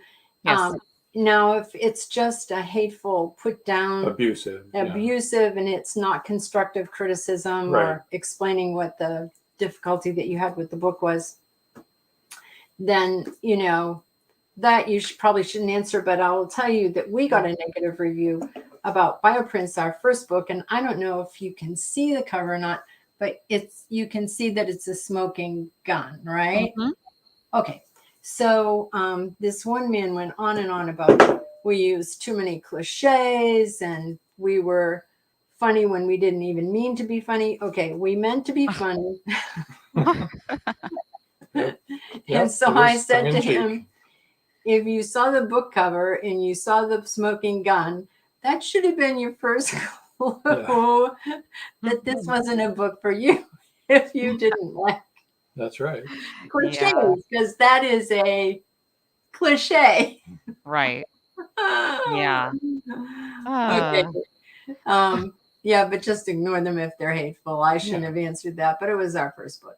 Yes. Now, if it's just a hateful, put down, abusive, and it's not constructive criticism or explaining what the difficulty that you had with the book was, then, that you probably shouldn't answer. But I will tell you that we got a negative review about Bioprints, our first book. And I don't know if you can see the cover or not, but you can see that it's a smoking gun, right? Okay. So this one man went on and on about we used too many cliches and we were funny when we didn't even mean to be funny. Okay, we meant to be funny. And so I said to him, if you saw the book cover and you saw the smoking gun, that should have been your first clue that this wasn't a book for you if you didn't like That's right. Cliches, because that is a cliche. Right. Yeah. Okay. Yeah, but just ignore them if they're hateful. I shouldn't have answered that, but it was our first book.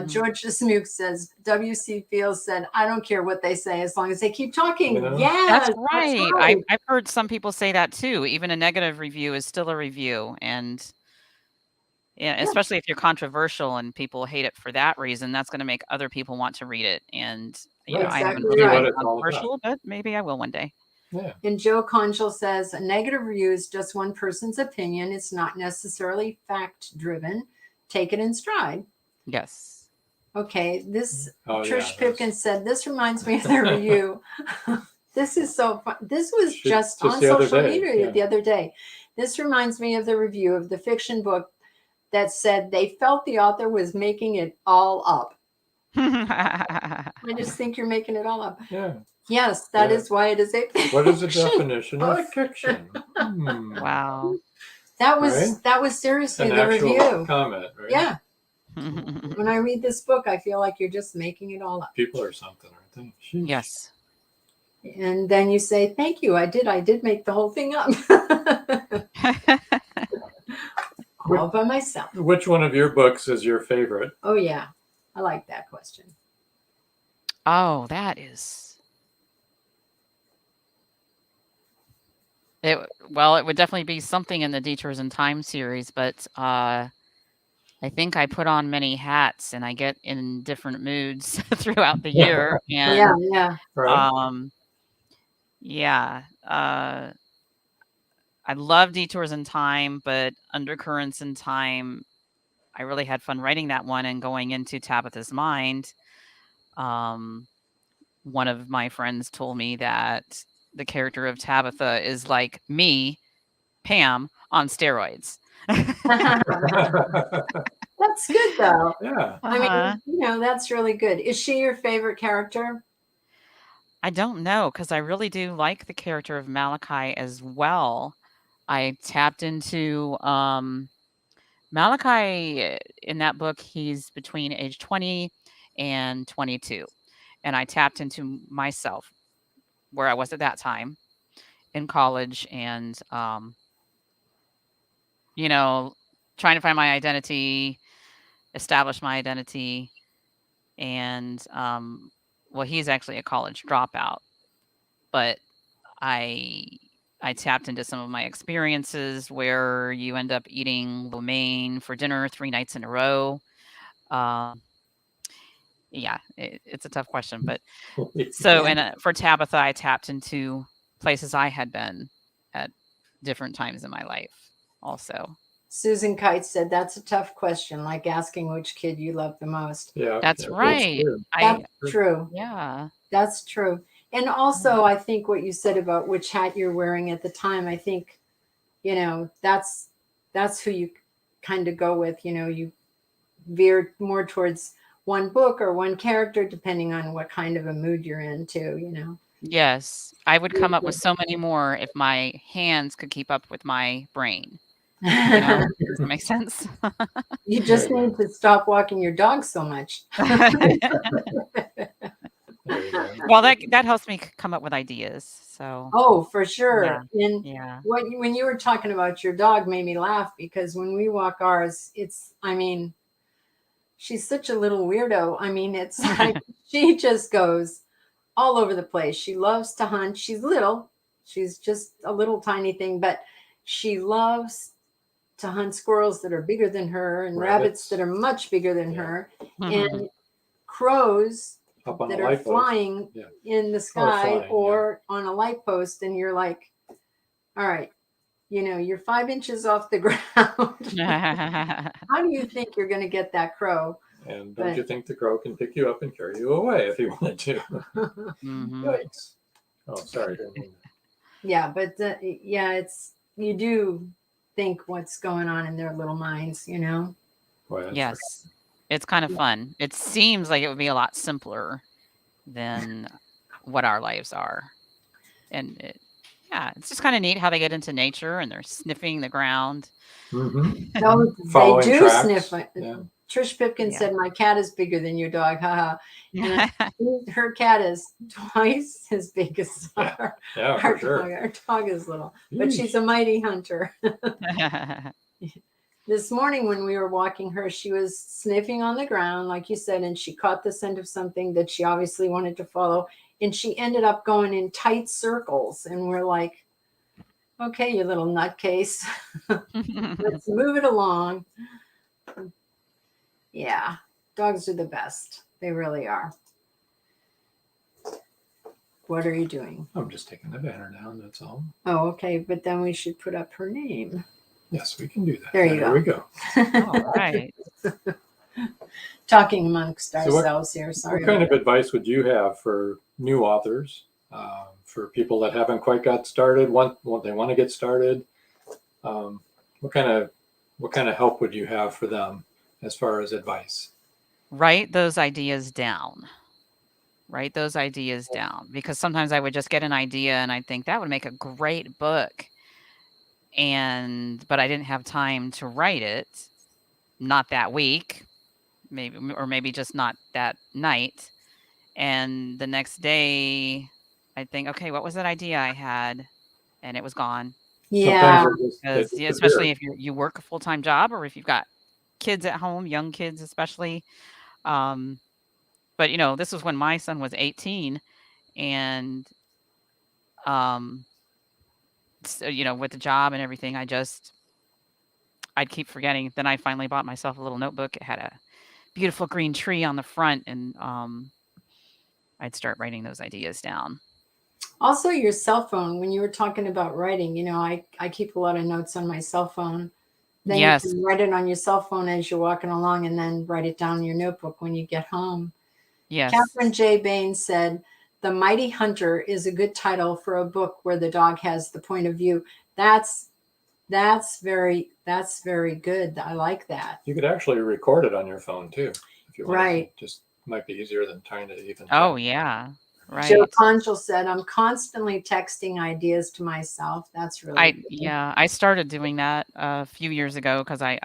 George Smook says, W.C. Fields said, I don't care what they say as long as they keep talking. You know? Yes, That's right. I've heard some people say that too. Even a negative review is still a review. And yeah, especially if you're controversial and people hate it for that reason, that's going to make other people want to read it. And, you know, I haven't Exactly really right. been controversial, but maybe I will one day. Yeah. And Joe Conchel says, a negative review is just one person's opinion. It's not necessarily fact driven. Take it in stride. Yes. Okay. This Trish yeah, Pipkin said, this reminds me of the review. This is so fun. This was just on the other social day, media the other day. This reminds me of the review of the fiction book that said they felt the author was making it all up. I just think you're making it all up. Yeah. Yes, that is why it is a fiction. What is the definition of fiction? Wow. That was seriously An the actual review. comment, right? Yeah. When I read this book, I feel like you're just making it all up. People are something, aren't they? Sheesh. Yes. And then you say, thank you. I did make the whole thing up. All by myself. Which one of your books is your favorite? Oh, yeah. I like that question. Oh, that is. It would definitely be something in the Detours in Time series, but I think I put on many hats and I get in different moods throughout the year. And yeah. Right. I love Detours in Time, but Undercurrents in Time, I really had fun writing that one and going into Tabitha's mind. One of my friends told me that the character of Tabitha is like me, Pam, on steroids. That's good, though. Yeah. I mean, that's really good. Is she your favorite character? I don't know, because I really do like the character of Malachi as well. I tapped into Malachi in that book. He's between age 20 and 22. And I tapped into myself where I was at that time in college and, trying to find my identity, establish my identity. And, he's actually a college dropout, but I tapped into some of my experiences where you end up eating lo mein for dinner 3 nights in a row. It's a tough question, but for Tabitha, I tapped into places I had been at different times in my life also. Susan Kite said, that's a tough question, like asking which kid you love the most. Yeah. That's right. That's true. Yeah. That's true. And also, I think what you said about which hat you're wearing at the time, I think, that's who you kind of go with. You veer more towards one book or one character, depending on what kind of a mood you're in, too, Yes. I would come up with so many more if my hands could keep up with my brain. Does that make sense? You just need to stop walking your dog so much. Well, that helps me come up with ideas. So. Oh, for sure. Yeah. And when you were talking about your dog made me laugh because when we walk ours, she's such a little weirdo. I mean, it's like she just goes all over the place. She loves to hunt. She's little. She's just a little tiny thing, but she loves to hunt squirrels that are bigger than her and rabbits that are much bigger than her and crows that are flying in the sky or on a light post. And you're like, all right, you're 5 inches off the ground. How do you think you're going to get that crow? And don't you think the crow can pick you up and carry you away if he wanted to? Yikes. Oh, sorry. Yeah, but you do think what's going on in their little minds, Well, yes. It's kind of fun. It seems like it would be a lot simpler than what our lives are. And it's just kind of neat how they get into nature and they're sniffing the ground. No, they do sniff. Trish Pipkin Yeah. said, "My cat is bigger than your dog." Haha. And her cat is twice as big as our, Yeah, our for sure. dog. Our dog is little, but Yeesh. she's a mighty hunter. This morning when we were walking her, she was sniffing on the ground, like you said, and she caught the scent of something that she obviously wanted to follow. And she ended up going in tight circles. And we're like, okay, you little nutcase, let's move it along. Yeah, dogs are the best. They really are. What are you doing? I'm just taking the banner down, that's all. Oh, okay. But then we should put up her name. Yes, we can do that. There you go. we go. All right. Talking amongst So what- ourselves here. Sorry. What kind of advice would you have for new authors, for people that haven't quite got started, they want to get started? What kind of help would you have for them as far as advice? Write those ideas down. Write those ideas down, because sometimes I would just get an idea and I'd think that would make a great book, but I didn't have time to write it, not that week, maybe just not that night. And the next day I'd think, okay, what was that idea I had? And it was gone. Yeah. Sometimes Because especially if you work a full-time job, or if you've got kids at home, young kids especially. But this was when my son was 18, and so, with the job and everything, I'd keep forgetting. Then I finally bought myself a little notebook. It had a beautiful green tree on the front, and I'd start writing those ideas down. Also, your cell phone, when you were talking about writing, I keep a lot of notes on my cell phone. Then Yes. you can write it on your cell phone as you're walking along, and then write it down in your notebook when you get home. Yes. Catherine J. Bain said, "The Mighty Hunter is a good title for a book where the dog has the point of view." That's very good. I like that. You could actually record it on your phone too, if you want. Right. Just might be easier than trying to even. Oh, yeah. Right. Joe Conchel said, "I'm constantly texting ideas to myself." That's really good. I started doing that a few years ago because I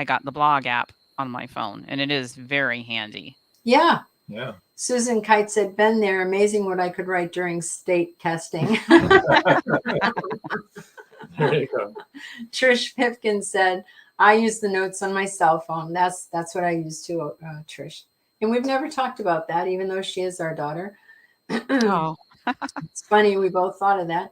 got the blog app on my phone, and it is very handy. Yeah. Yeah. Susan Kite said, "Been there. Amazing what I could write during state testing." There you go. Trish Pipkin said, "I use the notes on my cell phone." That's what I use too, Trish. And we've never talked about that, even though she is our daughter. Oh, It's funny. We both thought of that.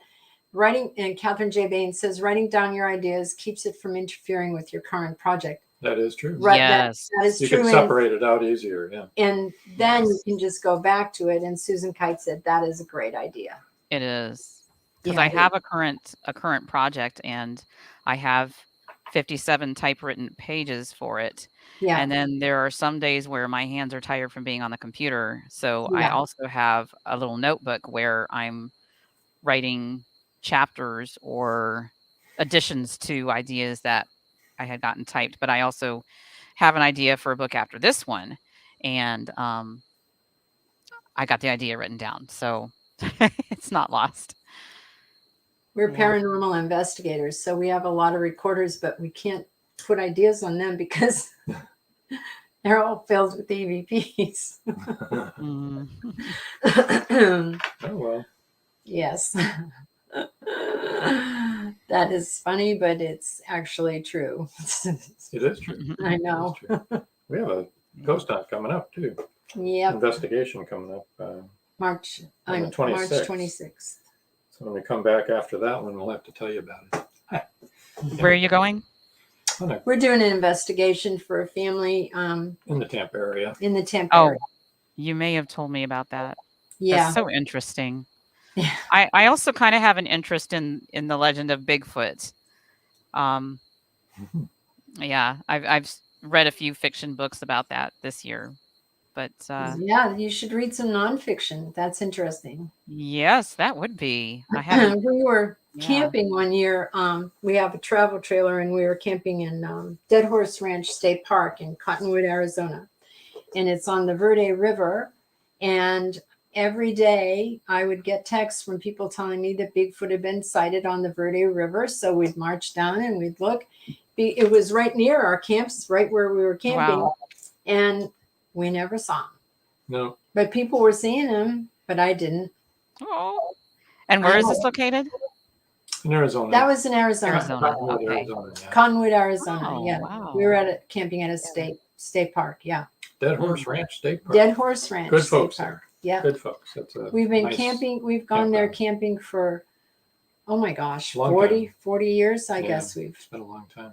Writing, and Catherine J. Bain says, "Writing down your ideas keeps it from interfering with your current project." That is true. Right. yes. That is You true. can separate it out easier. Yeah. And then you Yes. can just go back to it. And Susan Kite said, "That is a great idea." It is, because Yeah, I it have a current project, and I have 57 typewritten pages for it. Yeah. And then there are some days where my hands are tired from being on the computer. So I Yeah. also have a little notebook where I'm writing chapters or additions to ideas that I had gotten typed. But I also have an idea for a book after this one, and I got the idea written down, so it's not lost. We're Yeah. paranormal investigators, so we have a lot of recorders, but we can't put ideas on them because they're all filled with EVPs. Mm. Oh well. Yes. That is funny, but it's actually true. It is true. I It is know. true. We have a ghost hunt coming up too. Yep. Investigation coming up. March On the 26th. March 26th. So when we come back after that one, we'll have to tell you about it. Where are you going? We're doing an investigation for a family In the Tampa area. in the Tampa Oh, area. you may have told me about that. Yeah. That's so interesting. Yeah. I also kind of have an interest in the legend of Bigfoot. Yeah, I've read a few fiction books about that this year, but Yeah, you should read some nonfiction. That's interesting. yes, that would be. I haven't. We were Yeah. camping one year. We have a travel trailer, and we were camping in Dead Horse Ranch State Park in Cottonwood, Arizona. And it's on the Verde River. And every day I would get texts from people telling me that Bigfoot had been sighted on the Verde River. So we'd march down and we'd look. It was right near our camps, right where we were camping, Wow. and we never saw him. No. But people were seeing him, but I didn't. Oh. And where is this located? In Arizona. That was in Arizona. Arizona. Cottonwood, Okay. Arizona, yeah. Cottonwood, Arizona. Oh, Yeah. wow. We were at camping at a state park. Yeah. Dead Horse Ranch State Park. Dead Horse Ranch Good State folks Park. there. Yeah. Good folks. That's a We've been nice camping. We've gone there campground. camping for, oh my gosh, Long 40 years, I Yeah. guess we've. It's been a long time.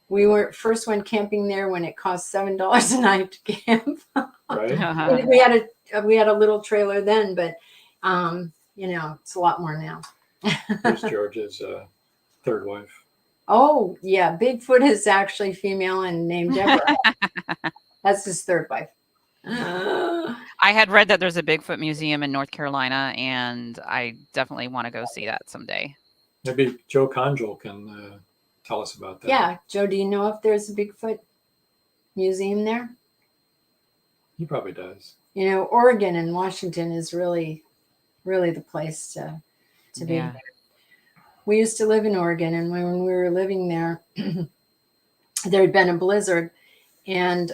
We first went camping there when it cost $7 a night to camp. Right? we had a little trailer then, but it's a lot more now. Here's George's third wife. Oh yeah, Bigfoot is actually female and named Deborah. That's his third wife. I had read that there's a Bigfoot museum in North Carolina, and I definitely want to go see that someday. Maybe Joe Conjul can tell us about that. Yeah, Joe, do you know if there's a Bigfoot museum there? He probably does. Oregon and Washington is really, really the place to be. Yeah. We used to live in Oregon, and when we were living there, there had been a blizzard, and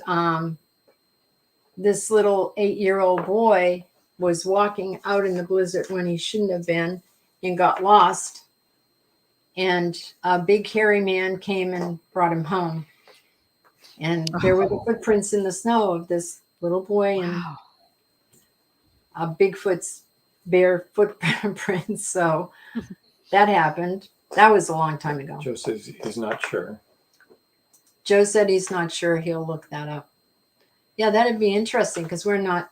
this little 8-year-old boy was walking out in the blizzard when he shouldn't have been and got lost. And a big hairy man came and brought him home. And there were the footprints in the snow of this little boy and a Bigfoot's bare footprints. So that happened. That was a long time ago. Joe says he's not sure. Joe said he's not sure. He'll look that up. Yeah, that'd be interesting because you're not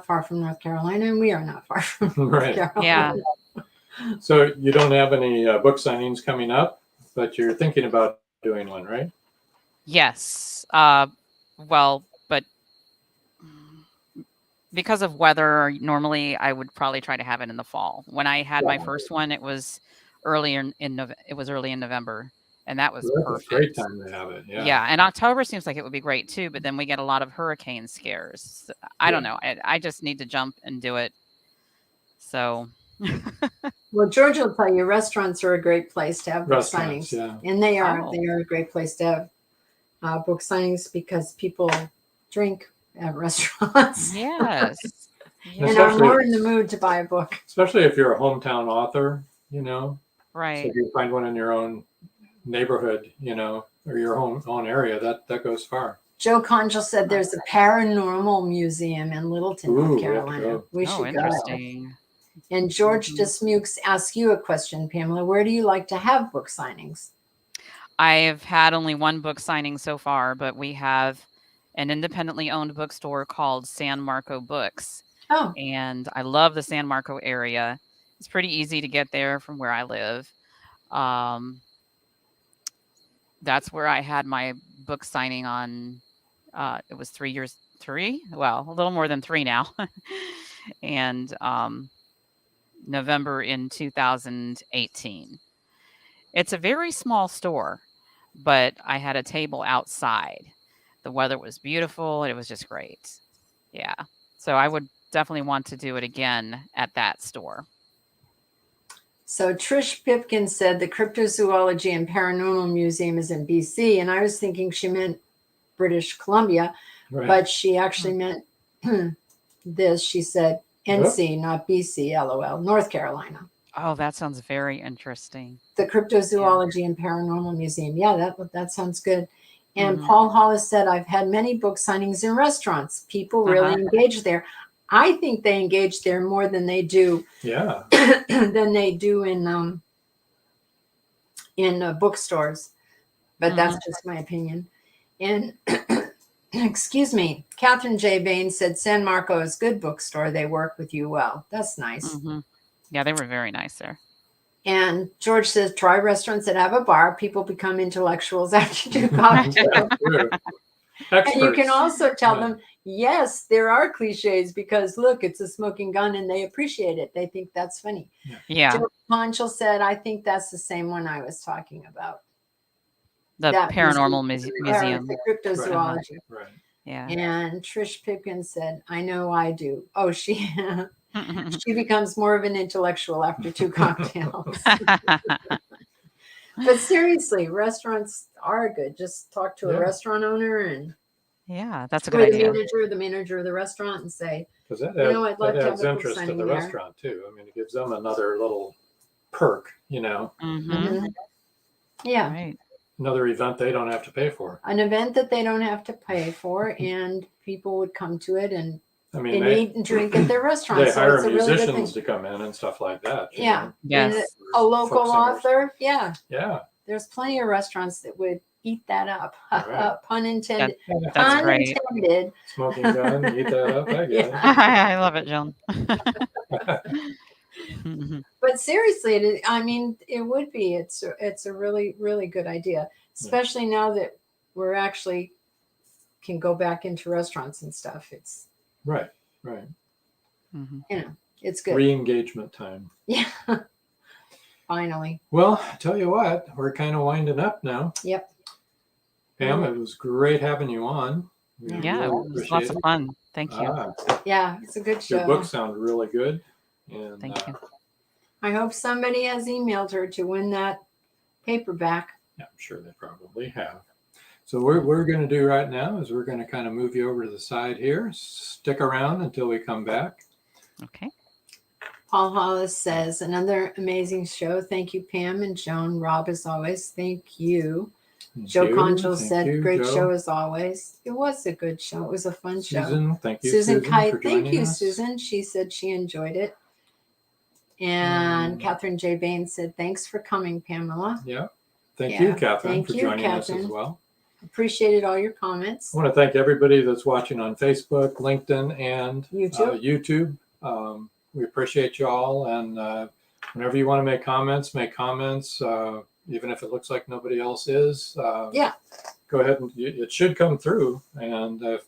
far from North Carolina, and we are not far from Right. North Carolina. Yeah. So you don't have any book signings coming up, but you're thinking about doing one, right? Yes. Well, but because of weather, normally I would probably try to have it in the fall. When I had my first one, it was early in November, and that was That's perfect. a great time to have it. Yeah. Yeah, and October seems like it would be great too, but then we get a lot of hurricane scares. I don't know. I just need to jump and do it. So. Well, George will tell you restaurants are a great place to have book Restaurants, signings. yeah. And they are. Oh. They are a great place to have book signings because people drink at restaurants. Yes. And are more in the mood to buy a book. Especially if you're a hometown author, Right. So if you find one in your own neighborhood, or your own area, that goes far. Joe Conjul said there's a paranormal museum in Littleton, Ooh, North we have to Carolina. go. We should go. Interesting. And George Dismukes asked you a question, Pamela. Where do you like to have book signings? I've had only one book signing so far, but we have an independently owned bookstore called San Marco Books. Oh. And I love the San Marco area. It's pretty easy to get there from where I live. That's where I had my book signing on. It was 3 years, a little more than 3 now. And November in 2018. It's a very small store, but I had a table outside. The weather was beautiful. It was just great. Yeah. So I would definitely want to do it again at that store. So Trish Pipkin said the Cryptozoology and Paranormal Museum is in BC. And I was thinking she meant British Columbia, Right. but she actually meant this. She said NC, not BC, LOL, North Carolina. Oh, that sounds very interesting. The Cryptozoology and Paranormal Museum. Yeah, that sounds good. And Paul Hollis said, I've had many book signings in restaurants. People really engage there. I think they engage there more than they do Yeah. in bookstores. But that's just my opinion. And excuse me, Catherine J. Bain said San Marco is a good bookstore. They work with you well. That's nice. Yeah, they were very nice there. And George says, try restaurants that have a bar. People become intellectuals after 2 cocktails. And you can also tell them, yes, there are cliches because look, it's a smoking gun and they appreciate it. They think that's funny. Yeah. Joe Ponchel said, I think that's the same one I was talking about. The That paranormal museum. museum. The cryptozoology. Right. Yeah. And Trish Pipkin said, I know I do. Oh, she becomes more of an intellectual after 2 cocktails. But seriously, restaurants are good. Just talk to a Yeah. restaurant owner and Yeah, that's a or good the idea. manager of the restaurant and say, Because that, You know, I'd love that to have adds a book interest to signing the there. restaurant too. I mean, it gives them another little perk, you know, Mm-hmm. yeah, Right. another event they don't have to pay for. an event that they don't have to pay for, and people would come to it and I mean, eat and drink at their restaurant. they So hire it's a really good thing. musicians to come in and stuff like that. you Yeah. know. And Yes. a local Folk singers. author, yeah, Yeah. there's plenty of restaurants that would eat that up. Right. Pun intended. That's Pun great. intended. Smoking gun, eat that up. I get I love it, Joan. But seriously, I mean, it would be. It's a really, really good idea, especially now that we're actually can go back into restaurants and stuff. It's Right. Mhm. it's good. Re-engagement time. Yeah. Finally. Well, I tell you what, we're kind of winding up now. Yep. Pam, it was great having you on. We Yeah, really it was appreciate lots of it. fun. Thank you. Yeah, it's a good show. Your books sound really good. And Thank you. I hope somebody has emailed her to win that paperback. yeah, I'm sure they probably have. So what we're going to do right now is we're going to kind of move you over to the side here. Stick around until we come back. Okay. Paul Hollis says, another amazing show. Thank you, Pam and Joan. Rob, as always. Thank you. Thank Joe you. Conchel Thank said, you, great Joe. show as always. It was a good show. It was a fun show. Susan, thank you. Susan Kite, for thank joining you, us. Susan. She said she enjoyed it. And Catherine J. Bain said, thanks for coming, Pamela. Yeah. Thank Yeah, you, Catherine, thank for you, joining us Catherine. as well. Appreciated all your comments. I want to thank everybody that's watching on Facebook, LinkedIn, and YouTube. YouTube. We appreciate you all. And whenever you want to make comments, even if it looks like nobody else is. Yeah. Go ahead and it should come through. And you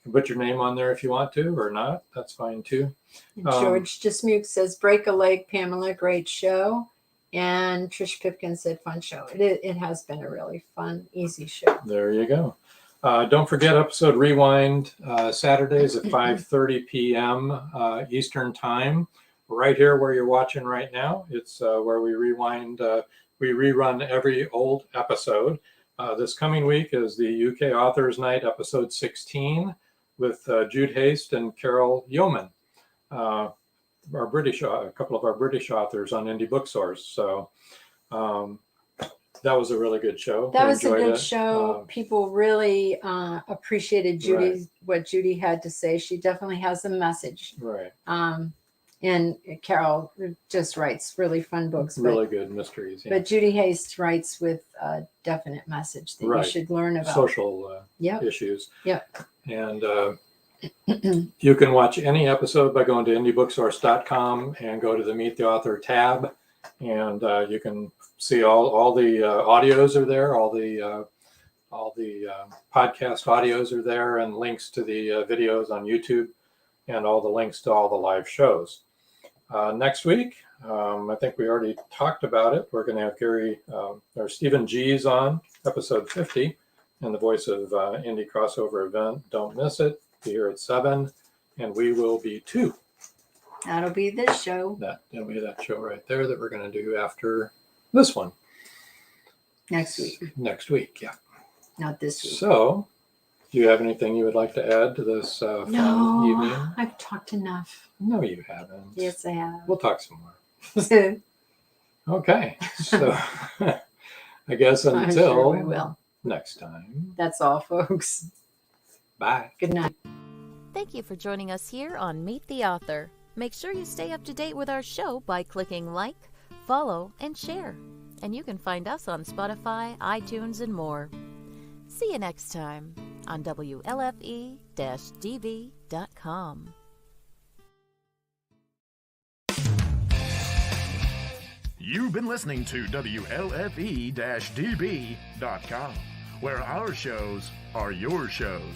can put your name on there if you want to or not. That's fine too. And George Dismuke says, break a leg, Pamela, great show. And Trish Pipkin said, fun show. It has been a really fun, easy show. There you go. Don't forget Episode Rewind, Saturdays at 5:30 p.m. Eastern Time, right here where you're watching right now. It's where we rewind, we rerun every old episode. This coming week is the UK Authors Night, episode 16, with Jude Haste and Carol Yeoman, a couple of our British authors on Indie Booksource. So that was a really good show. That We was a enjoyed good it. show. People really appreciated what Judy had to say. She definitely has a message. Right. And Carol just writes really fun books. Really good mysteries. Yeah. But Judy Haste writes with a definite message that you should learn about. Social Yep. issues. Yep. And you can watch any episode by going to indiebooksource.com and go to the Meet the Author tab. And you can see all the audios are there. All the podcast audios are there, and links to the videos on YouTube, and all the links to all the live shows. Next week, I think we already talked about it. We're going to have or Stephen G's on, episode 50, and the voice of Indie Crossover Event. Don't miss it. Be here at 7, and we will be 2. That'll be this show. That'll be that show right there that we're going to do after this one. Next week. Next week, yeah. Not this week. So, do you have anything you would like to add to this fun evening? I've talked enough. No, you haven't. Yes, I have. We'll talk some more. Okay. So, I guess I'm until sure we will. next time. That's all, folks. Bye. Good night. Thank you for joining us here on Meet the Author. Make sure you stay up to date with our show by clicking like, follow, and share. And you can find us on Spotify, iTunes, and more. See you next time on WLFE-DB.com. You've been listening to WLFE-DB.com, where our shows are your shows.